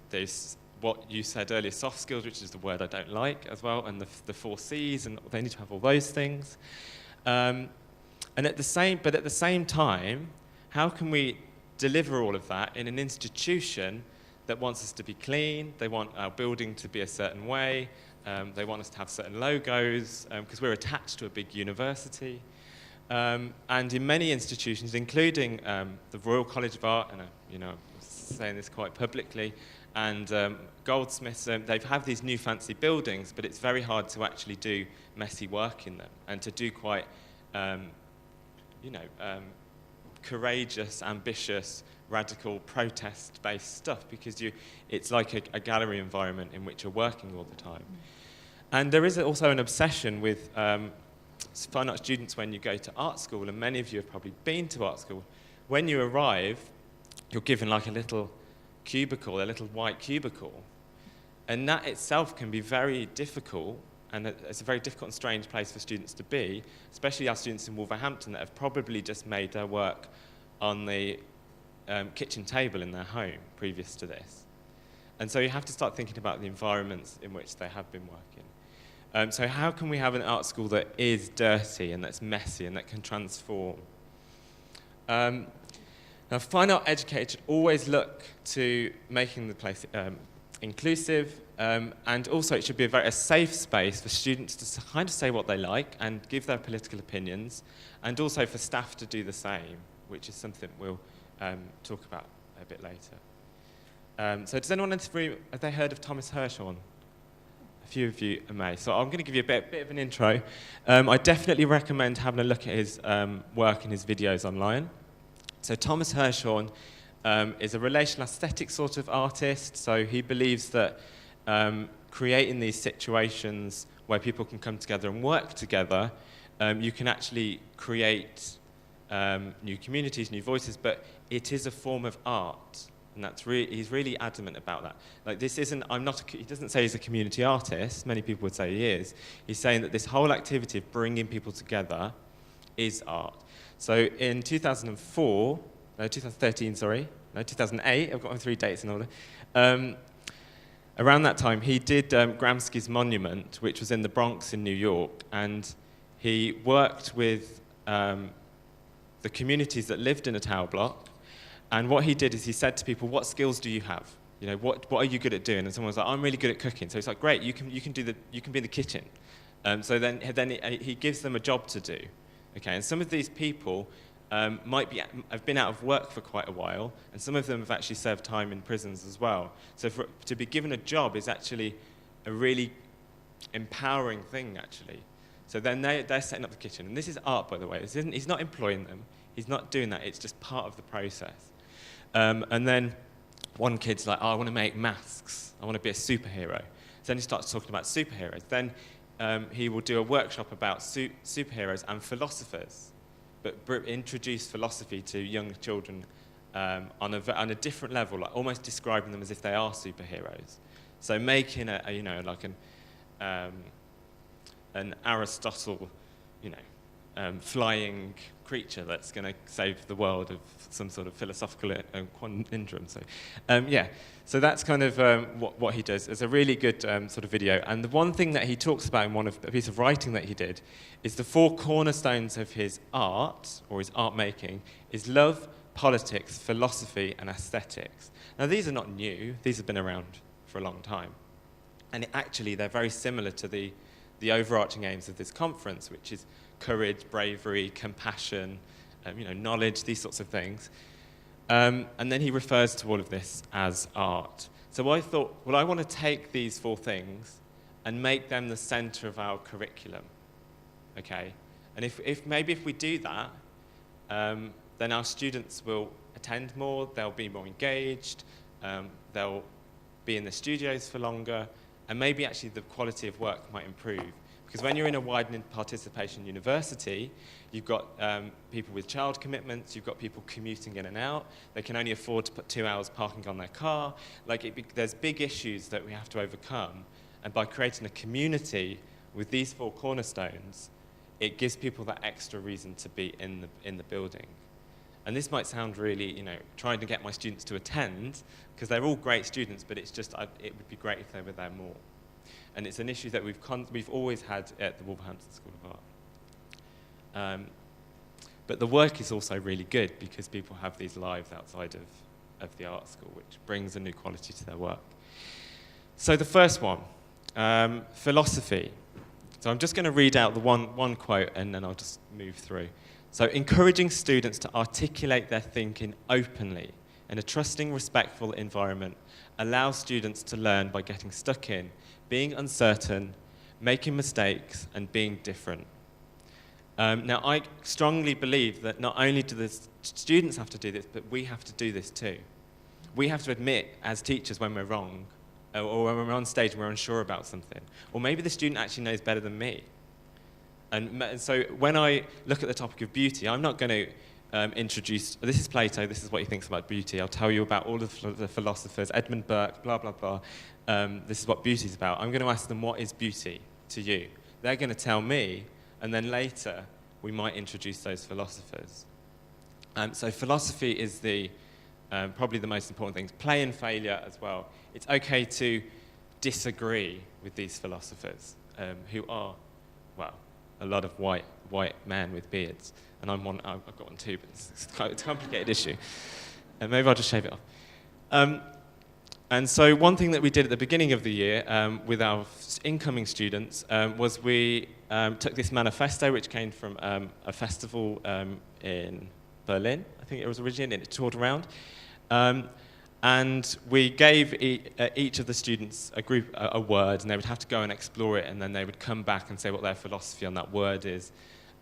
Speaker 5: what you said earlier, soft skills, which is the word I don't like as well, and the 4 C's, and they need to have all those things. And at the same time, how can we deliver all of that in an institution that wants us to be clean? They want our building to be a certain way. They want us to have certain logos because we're attached to a big university. And in many institutions, including the Royal College of Art, and I'm saying this quite publicly, and Goldsmiths, they have these new fancy buildings, but it's very hard to actually do messy work in them and to do quite, courageous, ambitious, radical, protest-based stuff, because it's like a gallery environment in which you're working all the time. And there is also an obsession with fine art students when you go to art school, and many of you have probably been to art school. When you arrive, you're given a little cubicle, a little white cubicle, and that itself can be very difficult and it's a very difficult and strange place for students to be, especially our students in Wolverhampton that have probably just made their work on the kitchen table in their home previous to this. And so you have to start thinking about the environments in which they have been working. So how can we have an art school that is dirty and that's messy and that can transform? Now, fine art educators should always look to making the place inclusive, and also it should be a safe space for students to kind of say what they like and give their political opinions, and also for staff to do the same, which is something we'll talk about a bit later. So does anyone in this room, have they heard of Thomas Hirschhorn? A few of you may. So I'm going to give you a bit of an intro. I definitely recommend having a look at his work and his videos online. So Thomas Hirschhorn is a relational aesthetic sort of artist. So he believes that creating these situations where people can come together and work together, you can actually create new communities, new voices, but it is a form of art. And he's really adamant about that. Like, this isn't, he doesn't say he's a community artist. Many people would say he is. He's saying that this whole activity of bringing people together is art. So in 2008, I've got my 3 dates in order. Around that time, he did Gramsci's Monument, which was in the Bronx in New York, and he worked with the communities that lived in a tower block. And what he did is he said to people, what skills do you have? You know, what are you good at doing? And someone was like, I'm really good at cooking. So he's like, great, you can be in the kitchen. So then he gives them a job to do. Okay, and some of these people have been out of work for quite a while, and some of them have actually served time in prisons as well. So to be given a job is actually a really empowering thing, actually. So then they're setting up the kitchen. And this is art, by the way. He's not employing them. He's not doing that. It's just part of the process. And then one kid's like, oh, I want to make masks. I want to be a superhero. So then he starts talking about superheroes. Then he will do a workshop about superheroes and philosophers, but introduce philosophy to young children on a different level, like almost describing them as if they are superheroes. So making an Aristotle, flying creature that's going to save the world of some sort of philosophical conundrum. So that's kind of what he does. It's a really good sort of video. And the one thing that he talks about in a piece of writing that he did is the 4 cornerstones of his art, or his art making, is love, politics, philosophy, and aesthetics. Now, these are not new. These have been around for a long time. And actually, they're very similar to the overarching aims of this conference, which is courage, bravery, compassion, knowledge, these sorts of things. And then he refers to all of this as art. So I thought, well, I want to take these 4 things and make them the center of our curriculum, okay? And if we do that, then our students will attend more, they'll be more engaged, they'll be in the studios for longer, and maybe actually the quality of work might improve. Because when you're in a widening participation university, you've got people with child commitments, you've got people commuting in and out, they can only afford to put 2 hours parking on their car. There's big issues that we have to overcome. And by creating a community with these 4 cornerstones, it gives people that extra reason to be in the building. And this might sound really, trying to get my students to attend, because they're all great students, but it's just, it would be great if they were there more. And it's an issue that we've always had at the Wolverhampton School of Art. But the work is also really good because people have these lives outside of the art school, which brings a new quality to their work. So the first one, philosophy. So I'm just going to read out the one quote and then I'll just move through. So, encouraging students to articulate their thinking openly in a trusting, respectful environment allows students to learn by getting stuck in, being uncertain, making mistakes, and being different. Now, I strongly believe that not only do the students have to do this, but we have to do this too. We have to admit, as teachers, when we're wrong, or when we're on stage and we're unsure about something. Or maybe the student actually knows better than me. And so when I look at the topic of beauty, I'm not going to introduce, this is Plato, this is what he thinks about beauty. I'll tell you about all of the philosophers, Edmund Burke, blah, blah, blah. This is what beauty is about. I'm going to ask them, what is beauty? to you. They're going to tell me, and then later we might introduce those philosophers. So philosophy is probably the most important thing. Play and failure as well. It's okay to disagree with these philosophers who are, well, a lot of white men with beards. And I've got one too, but it's a complicated issue. Maybe I'll just shave it off. And so one thing that we did at the beginning of the year with our incoming students was we took this manifesto, which came from a festival in Berlin, I think it was originally, and it toured around. And we gave each of the students a word, and they would have to go and explore it, and then they would come back and say what their philosophy on that word is.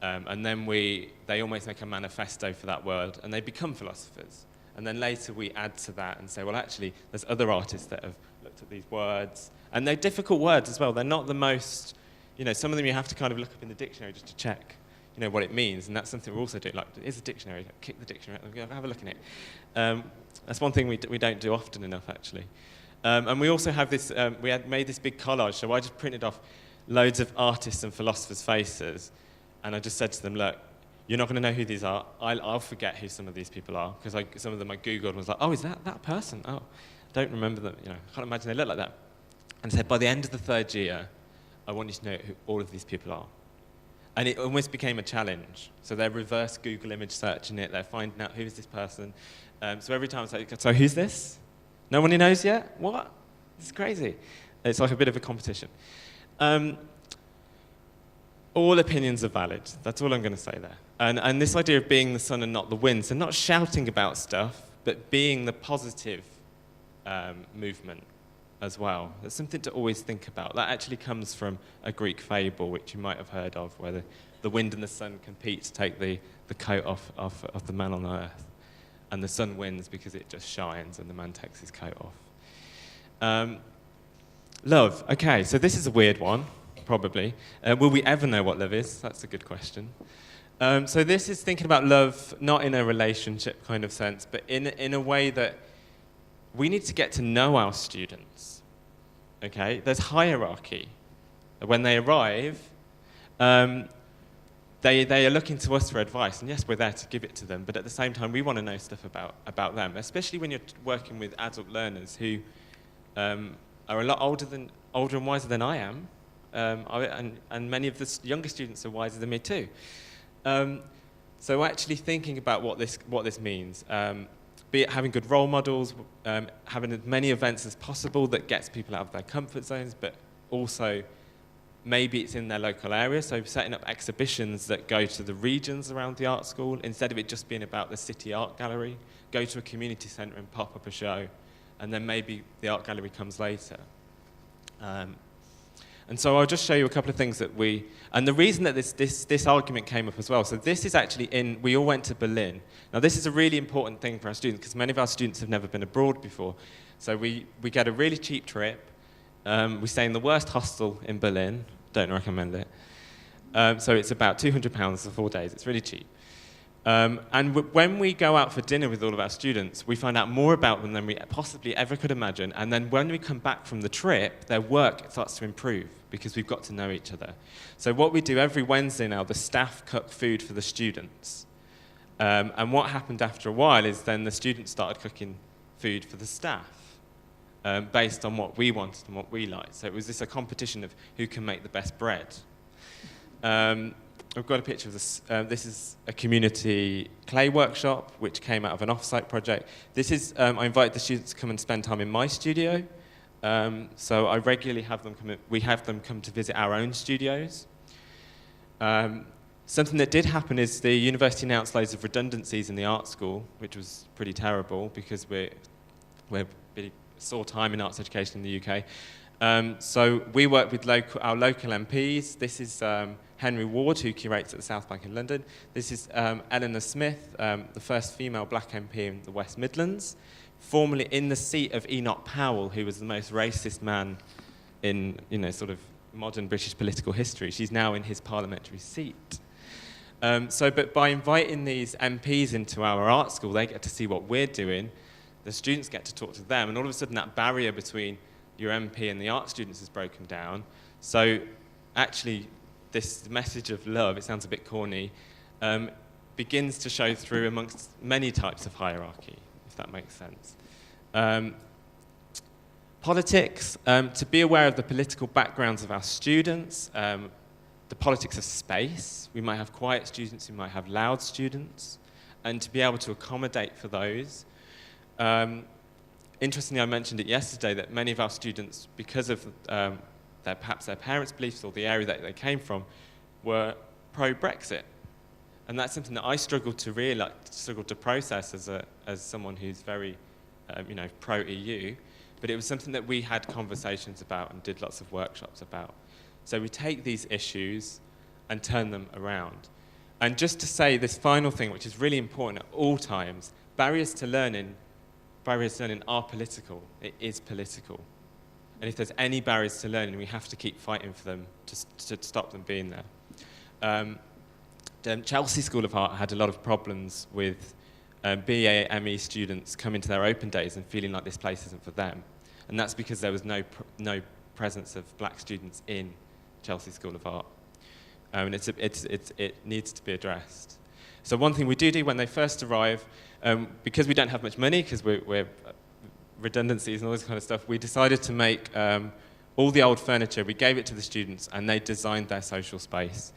Speaker 5: And then they almost make a manifesto for that word, and they become philosophers. And then later we add to that and say, well, actually, there's other artists that have looked at these words. And they're difficult words as well. They're not the most, some of them you have to kind of look up in the dictionary just to check, what it means. And that's something we're also doing. Like, is a dictionary? Kick the dictionary out and have a look in it. That's one thing we don't do often enough, actually. And we also have this, we had made this big collage. So I just printed off loads of artists and philosophers' faces. And I just said to them, look, you're not going to know who these are. I'll forget who some of these people are, because some of them I Googled and was like, oh, is that person? Oh, I don't remember them. I can't imagine they look like that. And I said, by the end of the third year, I want you to know who all of these people are. And it almost became a challenge. So they're reverse Google image searching it. They're finding out who's this person. So every time it's like, so who's this? No one who knows yet? What? This is crazy. It's like a bit of a competition. All opinions are valid. That's all I'm going to say there. And this idea of being the sun and not the wind, so not shouting about stuff, but being the positive movement as well. That's something to always think about. That actually comes from a Greek fable, which you might have heard of, where the wind and the sun compete to take the coat off of the man on earth. And the sun wins because it just shines, and the man takes his coat off. Love. Okay, so this is a weird one. Probably. Will we ever know what love is? That's a good question. So this is thinking about love not in a relationship kind of sense, but in a way that we need to get to know our students. Okay? There's hierarchy. When they arrive, they are looking to us for advice, and yes, we're there to give it to them, but at the same time, we want to know stuff about them, especially when you're working with adult learners who are a lot older and wiser than I am. And many of the younger students are wiser than me too. So actually thinking about what this means, be it having good role models, having as many events as possible that gets people out of their comfort zones, but also maybe it's in their local area, so setting up exhibitions that go to the regions around the art school, instead of it just being about the city art gallery, go to a community centre and pop up a show, and then maybe the art gallery comes later. And so I'll just show you a couple of things that and the reason that this argument came up as well, so this is actually we all went to Berlin. Now this is a really important thing for our students, because many of our students have never been abroad before. So we get a really cheap trip, we stay in the worst hostel in Berlin, don't recommend it. So it's about £200 for 4 days, it's really cheap. And when we go out for dinner with all of our students, we find out more about them than we possibly ever could imagine. And then when we come back from the trip, their work starts to improve because we've got to know each other. So what we do every Wednesday now, the staff cook food for the students. And what happened after a while is then the students started cooking food for the staff based on what we wanted and what we liked. So it was a competition of who can make the best bread. I've got a picture of this. This is a community clay workshop, which came out of an off-site project. This is, I invited the students to come and spend time in my studio. So I regularly have them come to visit our own studios. Something that did happen is the university announced loads of redundancies in the art school, which was pretty terrible because we're pretty sore time in arts education in the UK. So we work with our local MPs. This is Henry Ward, who curates at the South Bank in London. This is Eleanor Smith, the first female black MP in the West Midlands, formerly in the seat of Enoch Powell, who was the most racist man in sort of modern British political history. She's now in his parliamentary seat. But by inviting these MPs into our art school, they get to see what we're doing. The students get to talk to them, and all of a sudden that barrier between your MP and the art students is broken down. So actually this message of love, it sounds a bit corny, begins to show through amongst many types of hierarchy, if that makes sense. Politics, to be aware of the political backgrounds of our students, the politics of space. We might have quiet students, we might have loud students, and to be able to accommodate for those. Interestingly, I mentioned it yesterday that many of our students, because of perhaps their parents' beliefs or the area that they came from, were pro-Brexit. And that's something that I struggled to process as someone who's very, pro-EU. But it was something that we had conversations about and did lots of workshops about. So we take these issues and turn them around. And just to say this final thing, which is really important at all times, barriers to learning are political. It is political. And if there's any barriers to learning, we have to keep fighting for them to stop them being there. Chelsea School of Art had a lot of problems with BA, ME students coming to their open days and feeling like this place isn't for them. And that's because there was no presence of black students in Chelsea School of Art. And it needs to be addressed. So one thing we do when they first arrive, because we don't have much money, because we're redundancies and all this kind of stuff, we decided to make all the old furniture, we gave it to the students, and they designed their social space.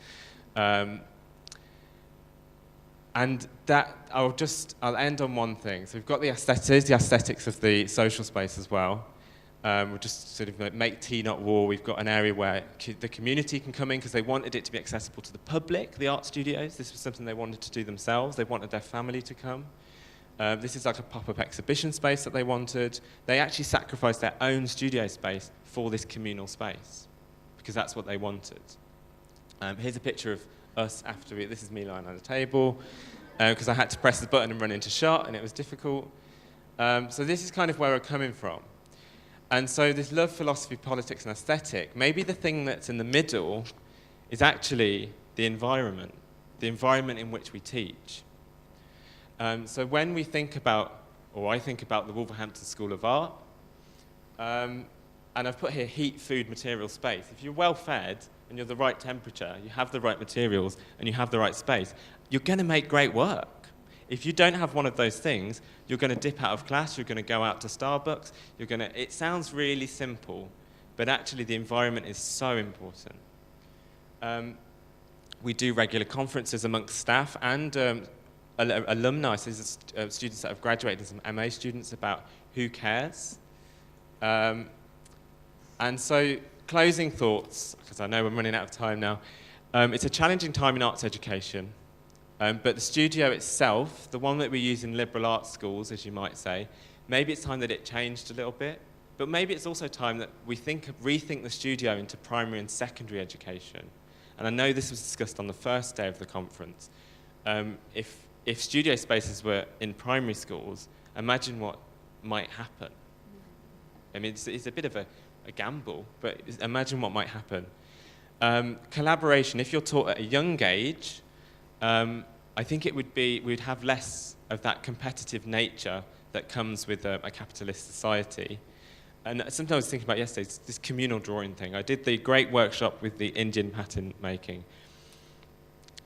Speaker 5: And that, I'll end on one thing. So we've got the aesthetics of the social space as well. We'll just sort of make tea, not war. We've got an area where the community can come in because they wanted it to be accessible to the public, the art studios. This was something they wanted to do themselves. They wanted their family to come. This is like a pop-up exhibition space that they wanted. They actually sacrificed their own studio space for this communal space because that's what they wanted. Here's a picture of us after this is me lying on the table because I had to press the button and run into shot and it was difficult. So this is kind of where we're coming from. And so this love, philosophy, politics, and aesthetic, maybe the thing that's in the middle is actually the environment in which we teach. So when we think about, or I think about the Wolverhampton School of Art, and I've put here heat, food, material, space. If you're well fed and you're the right temperature, you have the right materials, and you have the right space, you're going to make great work. If you don't have one of those things, you're going to dip out of class, you're going to go out to Starbucks, it sounds really simple, but actually the environment is so important. We do regular conferences amongst staff and alumni, so students that have graduated and some MA students about who cares. And so closing thoughts, because I know we're running out of time now. It's a challenging time in arts education. But the studio itself, the one that we use in liberal arts schools, as you might say, maybe it's time that it changed a little bit, but maybe it's also time that we rethink the studio into primary and secondary education. And I know this was discussed on the first day of the conference. If studio spaces were in primary schools, imagine what might happen. I mean, it's a bit of a gamble, but imagine what might happen. Collaboration, if you're taught at a young age, I think we'd have less of that competitive nature that comes with a capitalist society. And something I was thinking about yesterday is this communal drawing thing. I did the great workshop with the Indian pattern making.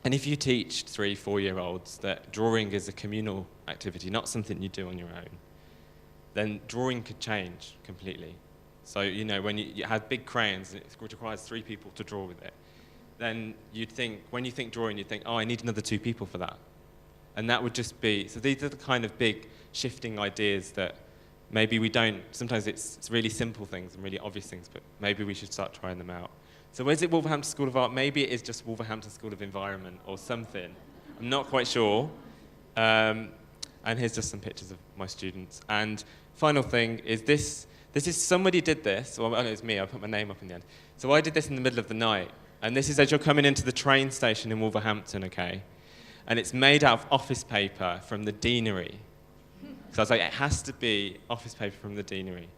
Speaker 5: And if you teach 3-4-year-olds that drawing is a communal activity, not something you do on your own, then drawing could change completely. So, when you have big crayons and it requires 3 people to draw with it, then when you think drawing, you'd think, oh, I need another 2 people for that. And that would just be, so these are the kind of big shifting ideas that maybe we don't, sometimes it's really simple things and really obvious things, but maybe we should start trying them out. So is it Wolverhampton School of Art? Maybe it is just Wolverhampton School of Environment or something. I'm not quite sure. And here's just some pictures of my students. And final thing is this is somebody did this, well, it was me, I put my name up in the end. So I did this in the middle of the night. And this is as you're coming into the train station in Wolverhampton, okay? And it's made out of office paper from the deanery. So I was like, it has to be office paper from the deanery.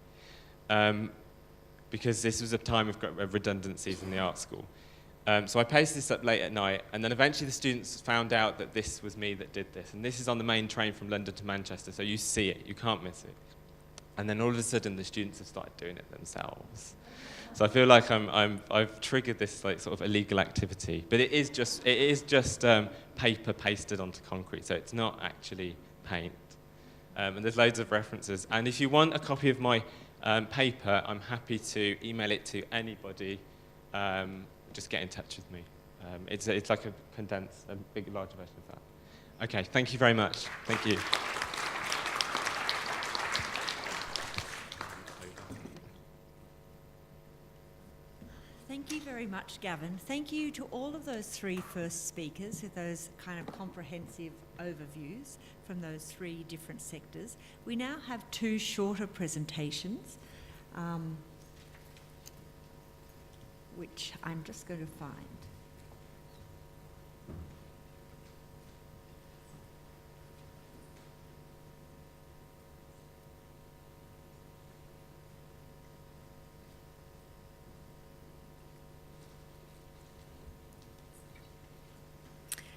Speaker 5: Because this was a time of redundancies in the art school. So I pasted this up late at night, and then eventually the students found out that this was me that did this. And this is on the main train from London to Manchester, so you see it, you can't miss it. and then all of a sudden the students have started doing it themselves. So I feel like I've triggered this like sort of illegal activity, but it is just paper pasted onto concrete, so it's not actually paint. And there's loads of references. And if you want a copy of my paper, I'm happy to email it to anybody. Just get in touch with me. It's like a condensed, a big, larger version of that. Okay, thank you very much. Thank you.
Speaker 2: Thank you very much, Gavin. Thank you to all of those three first speakers with those kind of comprehensive overviews from those three different sectors. We now have two shorter presentations, which I'm just going to find.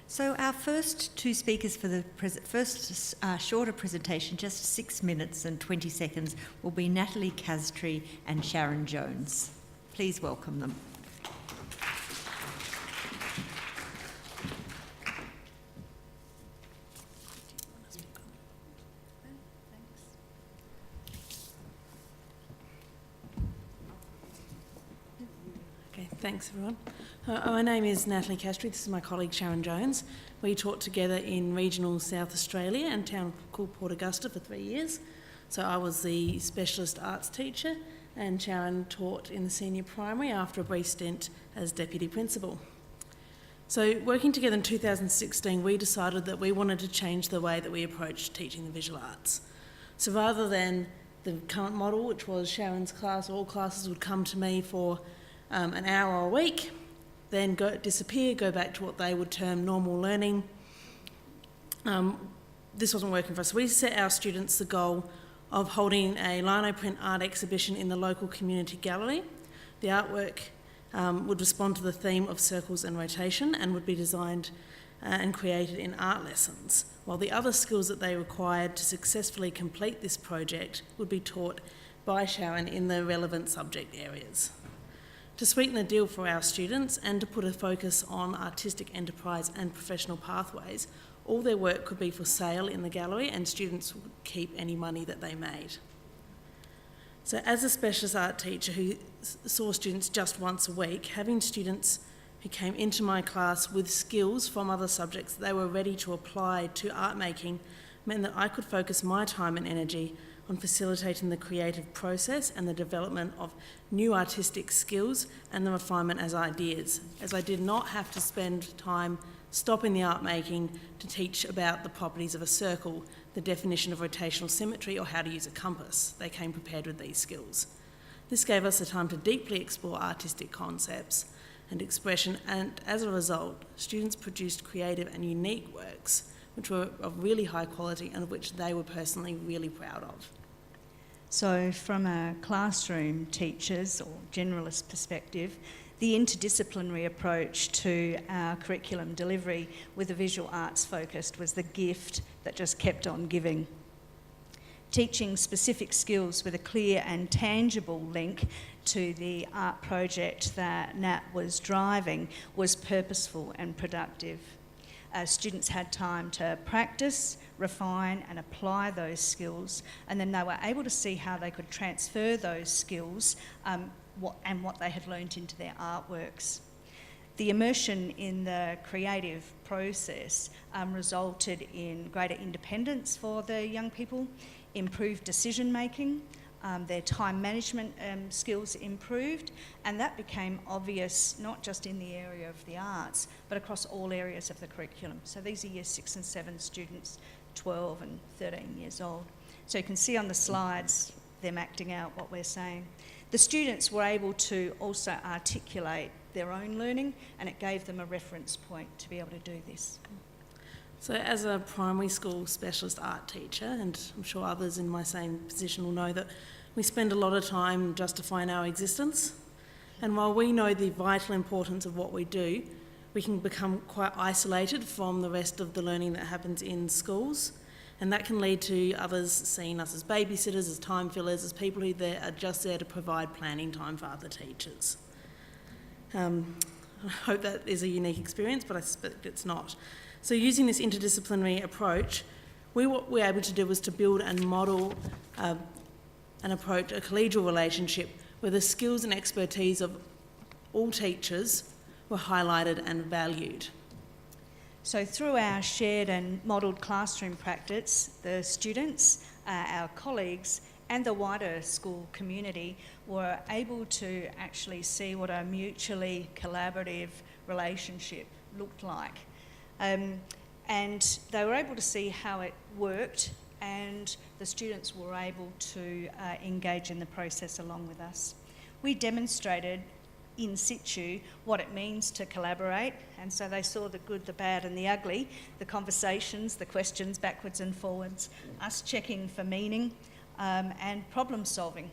Speaker 2: So our first two speakers for the first shorter presentation, just 6 minutes and 20 seconds, will be Natalie, Castree and Sharron Jones. Please welcome them.
Speaker 6: Okay, thanks everyone. My name is Natalie Castree, this is my colleague Sharron Jones. We taught together in regional South Australia and a town called Port Augusta for 3 years. So I was the specialist arts teacher and Sharron taught in the senior primary after a brief stint as deputy principal. So working together in 2016, we decided that we wanted to change the way that we approached teaching the visual arts. So rather than the current model, which was Sharron's class, all classes would come to me for an hour a week, then disappear, go back to what they would term normal learning. This wasn't working for us. We set our students the goal of holding a linoprint art exhibition in the local community gallery. The artwork would respond to the theme of circles and rotation and would be designed and created in art lessons, while the other skills that they required to successfully complete this project would be taught by Sharron in the relevant subject areas. To sweeten the deal for our students and to put a focus on artistic enterprise and professional pathways, all their work could be for sale in the gallery and students would keep any money that they made. So as a specialist art teacher who saw students just once a week, having students who came into my class with skills from other subjects that they were ready to apply to art making meant that I could focus my time and energy on facilitating the creative process and the development of new artistic skills and the refinement as ideas, as I did not have to spend time stopping the art making to teach about the properties of a circle, the definition of rotational symmetry, or how to use a compass. They came prepared with these skills. This gave us the time to deeply explore artistic concepts and expression, and as a result, students produced creative and unique works which were of really high quality and of which they were personally really proud of.
Speaker 7: So from a classroom teacher's or generalist perspective, the interdisciplinary approach to our curriculum delivery with a visual arts focused was the gift that just kept on giving. Teaching specific skills with a clear and tangible link to the art project that Nat was driving was purposeful and productive. Students had time to practice, refine and apply those skills, and then they were able to see how they could transfer those skills what they had learnt into their artworks. The immersion in the creative process resulted in greater independence for the young people, improved decision making, their time management skills improved, and that became obvious not just in the area of the arts, but across all areas of the curriculum. So these are year 6 and 7 students, 12 and 13 years old. So you can see on the slides them acting out what we're saying. The students were able to also articulate their own learning, and it gave them a reference point to be able to do this.
Speaker 6: So as a primary school specialist art teacher, and I'm sure others in my same position will know that we spend a lot of time justifying our existence. And while we know the vital importance of what we do, we can become quite isolated from the rest of the learning that happens in schools. And that can lead to others seeing us as babysitters, as time fillers, as people who are just there to provide planning time for other teachers. I hope that is a unique experience, but I suspect it's not. So using this interdisciplinary approach, what we're able to do was to build and model an approach, a collegial relationship, where the skills and expertise of all teachers were highlighted and valued.
Speaker 7: So through our shared and modelled classroom practice, the students, our colleagues and the wider school community were able to actually see what a mutually collaborative relationship looked like. And they were able to see how it worked, and the students were able to engage in the process along with us. We demonstrated in situ what it means to collaborate, and so they saw the good, the bad and the ugly, the conversations, the questions backwards and forwards, us checking for meaning and problem solving.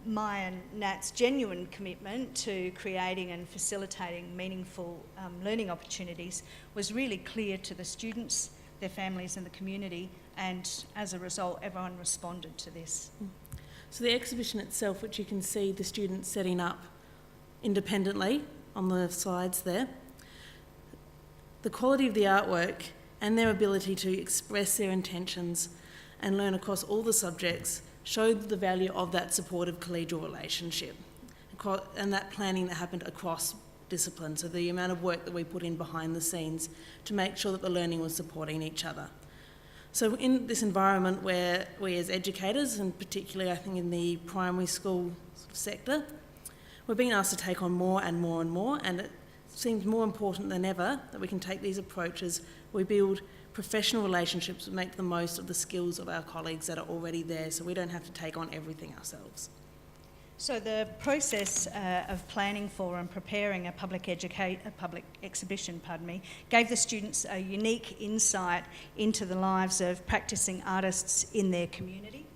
Speaker 7: My and Nat's genuine commitment to creating and facilitating meaningful learning opportunities was really clear to the students, their families and the community, and as a result everyone responded to this.
Speaker 6: So the exhibition itself, which you can see the students setting up independently on the slides there, the quality of the artwork and their ability to express their intentions and learn across all the subjects showed the value of that supportive collegial relationship and that planning that happened across disciplines, so the amount of work that we put in behind the scenes to make sure that the learning was supporting each other. So in this environment where we as educators, and particularly I think in the primary school sector, we're being asked to take on more and more and more, and it seems more important than ever that we can take these approaches. We build professional relationships that make the most of the skills of our colleagues that are already there, so we don't have to take on everything ourselves.
Speaker 7: So the process of planning for and preparing a public exhibition, gave the students a unique insight into the lives of practising artists in their community.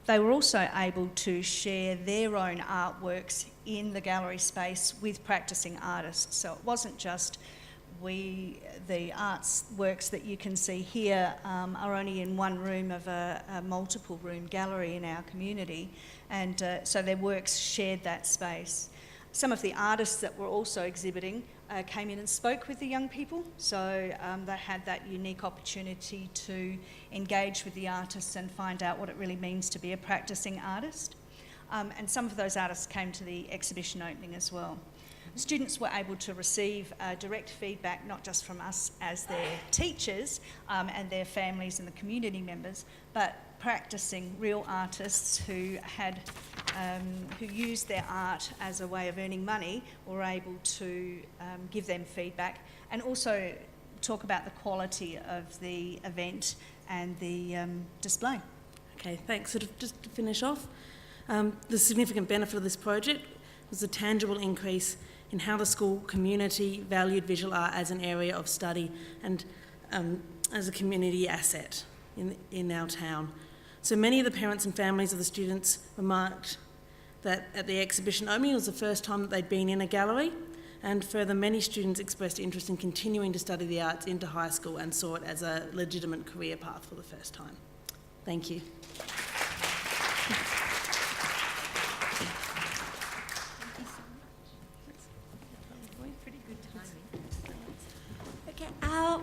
Speaker 7: They were also able to share their own artworks in the gallery space with practising artists. So it wasn't just the arts works that you can see here are only in one room of a multiple room gallery in our community, and so their works shared that space. Some of the artists that were also exhibiting came in and spoke with the young people, so they had that unique opportunity to engage with the artists and find out what it really means to be a practising artist. And some of those artists came to the exhibition opening as well. Students were able to receive direct feedback, not just from us as their teachers and their families and the community members, but practising real artists who used their art as a way of earning money were able to give them feedback and also talk about the quality of the event and the display.
Speaker 6: Okay, thanks. So just to finish off, the significant benefit of this project was a tangible increase in how the school community valued visual art as an area of study and as a community asset in our town. So many of the parents and families of the students remarked that at the exhibition opening it was the first time that they'd been in a gallery, and further many students expressed interest in continuing to study the arts into high school and saw it as a legitimate career path for the first time. Thank you.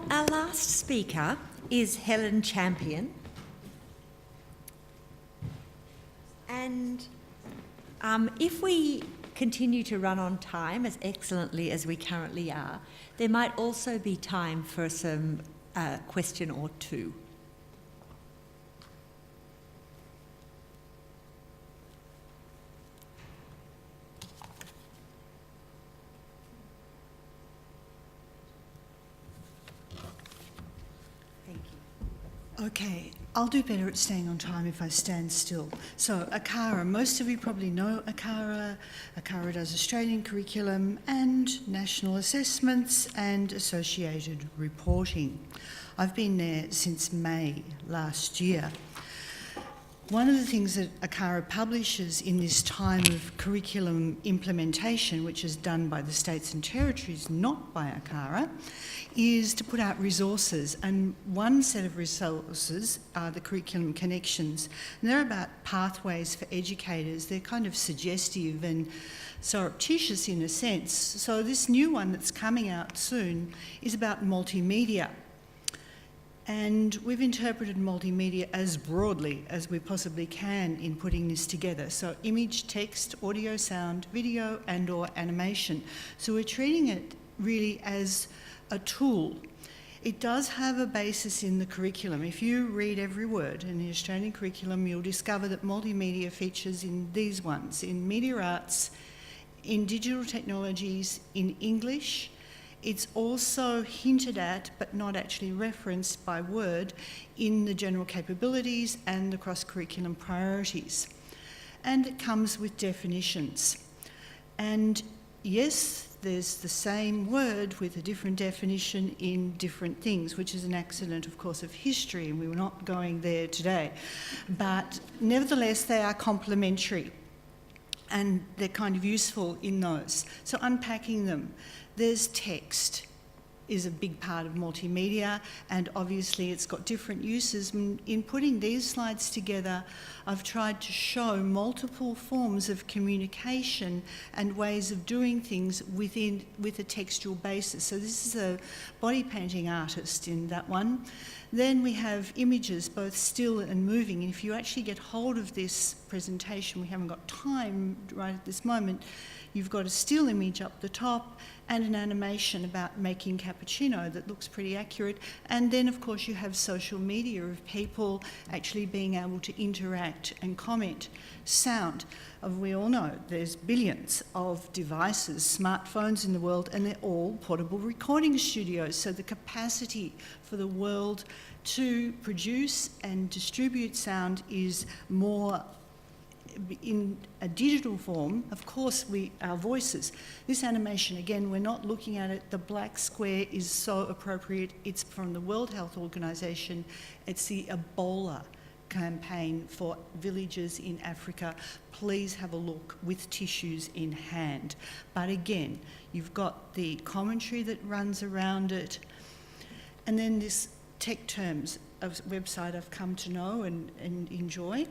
Speaker 2: Our last speaker is Helen Champion. And if we continue to run on time as excellently as we currently are, there might also be time for some question or two.
Speaker 8: Okay, I'll do better at staying on time if I stand still. So, ACARA, most of you probably know ACARA. ACARA does Australian curriculum and national assessments and associated reporting. I've been there since May last year. One of the things that ACARA publishes in this time of curriculum implementation, which is done by the states and territories, not by ACARA, is to put out resources. And one set of resources are the curriculum connections. And they're about pathways for educators. They're kind of suggestive and surreptitious in a sense. So this new one that's coming out soon is about multimedia. And we've interpreted multimedia as broadly as we possibly can in putting this together. So image, text, audio, sound, video and or animation. So we're treating it really as a tool. It does have a basis in the curriculum. If you read every word in the Australian curriculum, you'll discover that multimedia features in these ones, in media arts, in digital technologies, in English. It's also hinted at, but not actually referenced by word, in the general capabilities and the cross-curriculum priorities. And it comes with definitions. And yes, there's the same word with a different definition in different things, which is an accident, of course, of history, and we were not going there today. But nevertheless, they are complementary, and they're kind of useful in those. So unpacking them. There's text is a big part of multimedia, and obviously it's got different uses. In putting these slides together, I've tried to show multiple forms of communication and ways of doing things with a textual basis. So this is a body painting artist in that one. Then we have images, both still and moving. And if you actually get hold of this presentation, we haven't got time right at this moment, you've got a still image up the top and an animation about making cappuccino that looks pretty accurate. And then, of course, you have social media of people actually being able to interact and comment. Sound. We all know there's billions of devices, smartphones in the world, and they're all portable recording studios. So the capacity for the world to produce and distribute sound is more in a digital form. Of course, our voices. This animation, again, we're not looking at it. The black square is so appropriate. It's from the World Health Organization. It's the Ebola campaign for villages in Africa. Please have a look with tissues in hand. But again, you've got the commentary that runs around it. And then this tech terms website I've come to know and enjoy.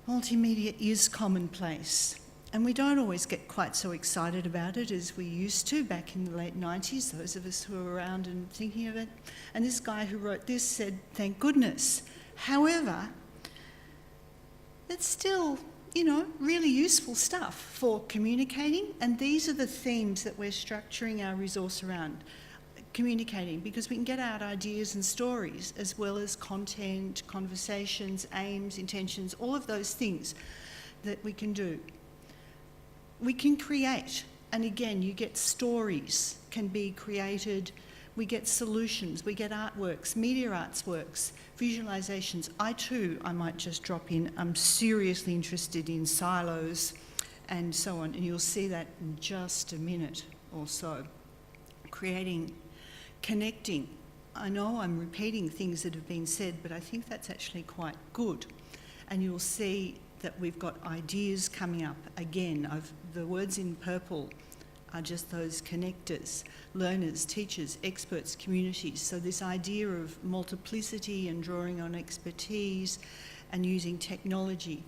Speaker 8: Multimedia is commonplace, and we don't always get quite so excited about it as we used to back in the late 90s, those of us who were around and thinking of it. And this guy who wrote this said, thank goodness. However, it's still, really useful stuff for communicating, and these are the themes that we're structuring our resource around. Communicating, because we can get out ideas and stories as well as content, conversations, aims, intentions, all of those things that we can do. We can create, and again, you get stories can be created, we get solutions, we get artworks, media arts works, visualizations. I might just drop in, I'm seriously interested in silos and so on, and you'll see that in just a minute or so. Connecting. I know I'm repeating things that have been said, but I think that's actually quite good. And you'll see that we've got ideas coming up again. The words in purple are just those connectors, learners, teachers, experts, communities. So this idea of multiplicity and drawing on expertise and using technology.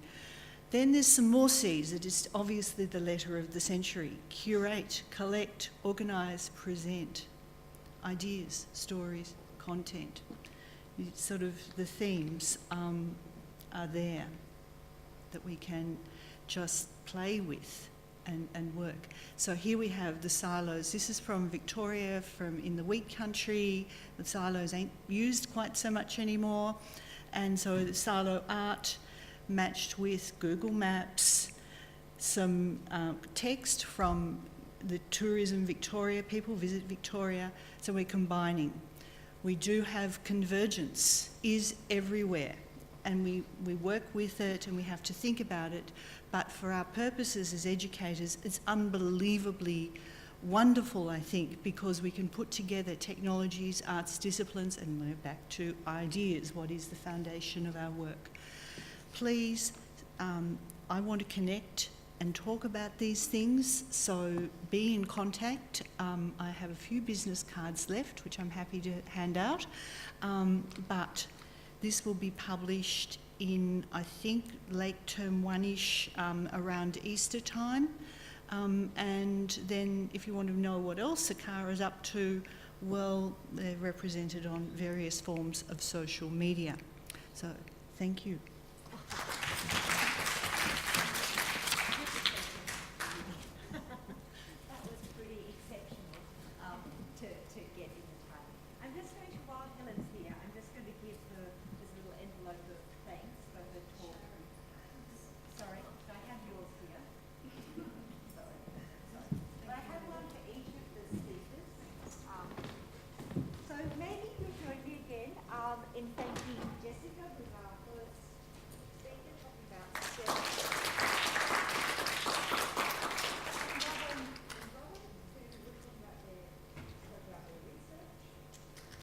Speaker 8: Then there's some more C's. It is obviously the letter of the century. Curate, collect, organise, present. Ideas, stories, content. Sort of the themes are there that we can just play with and work. So here we have the silos. This is from Victoria, from in the wheat country. The silos ain't used quite so much anymore. And so the silo art matched with Google Maps, some text from the Tourism Victoria people, Visit Victoria, so we're combining. We do have convergence, is everywhere, and we work with it and we have to think about it, but for our purposes as educators, it's unbelievably wonderful, I think, because we can put together technologies, arts, disciplines, and we're back to ideas. What is the foundation of our work? please, I want to connect and talk about these things, so be in contact. I have a few business cards left, which I'm happy to hand out, but this will be published in, I think, late term one-ish, around Easter time. And then if you want to know what else ACARA is up to, well, they're represented on various forms of social media. So thank you.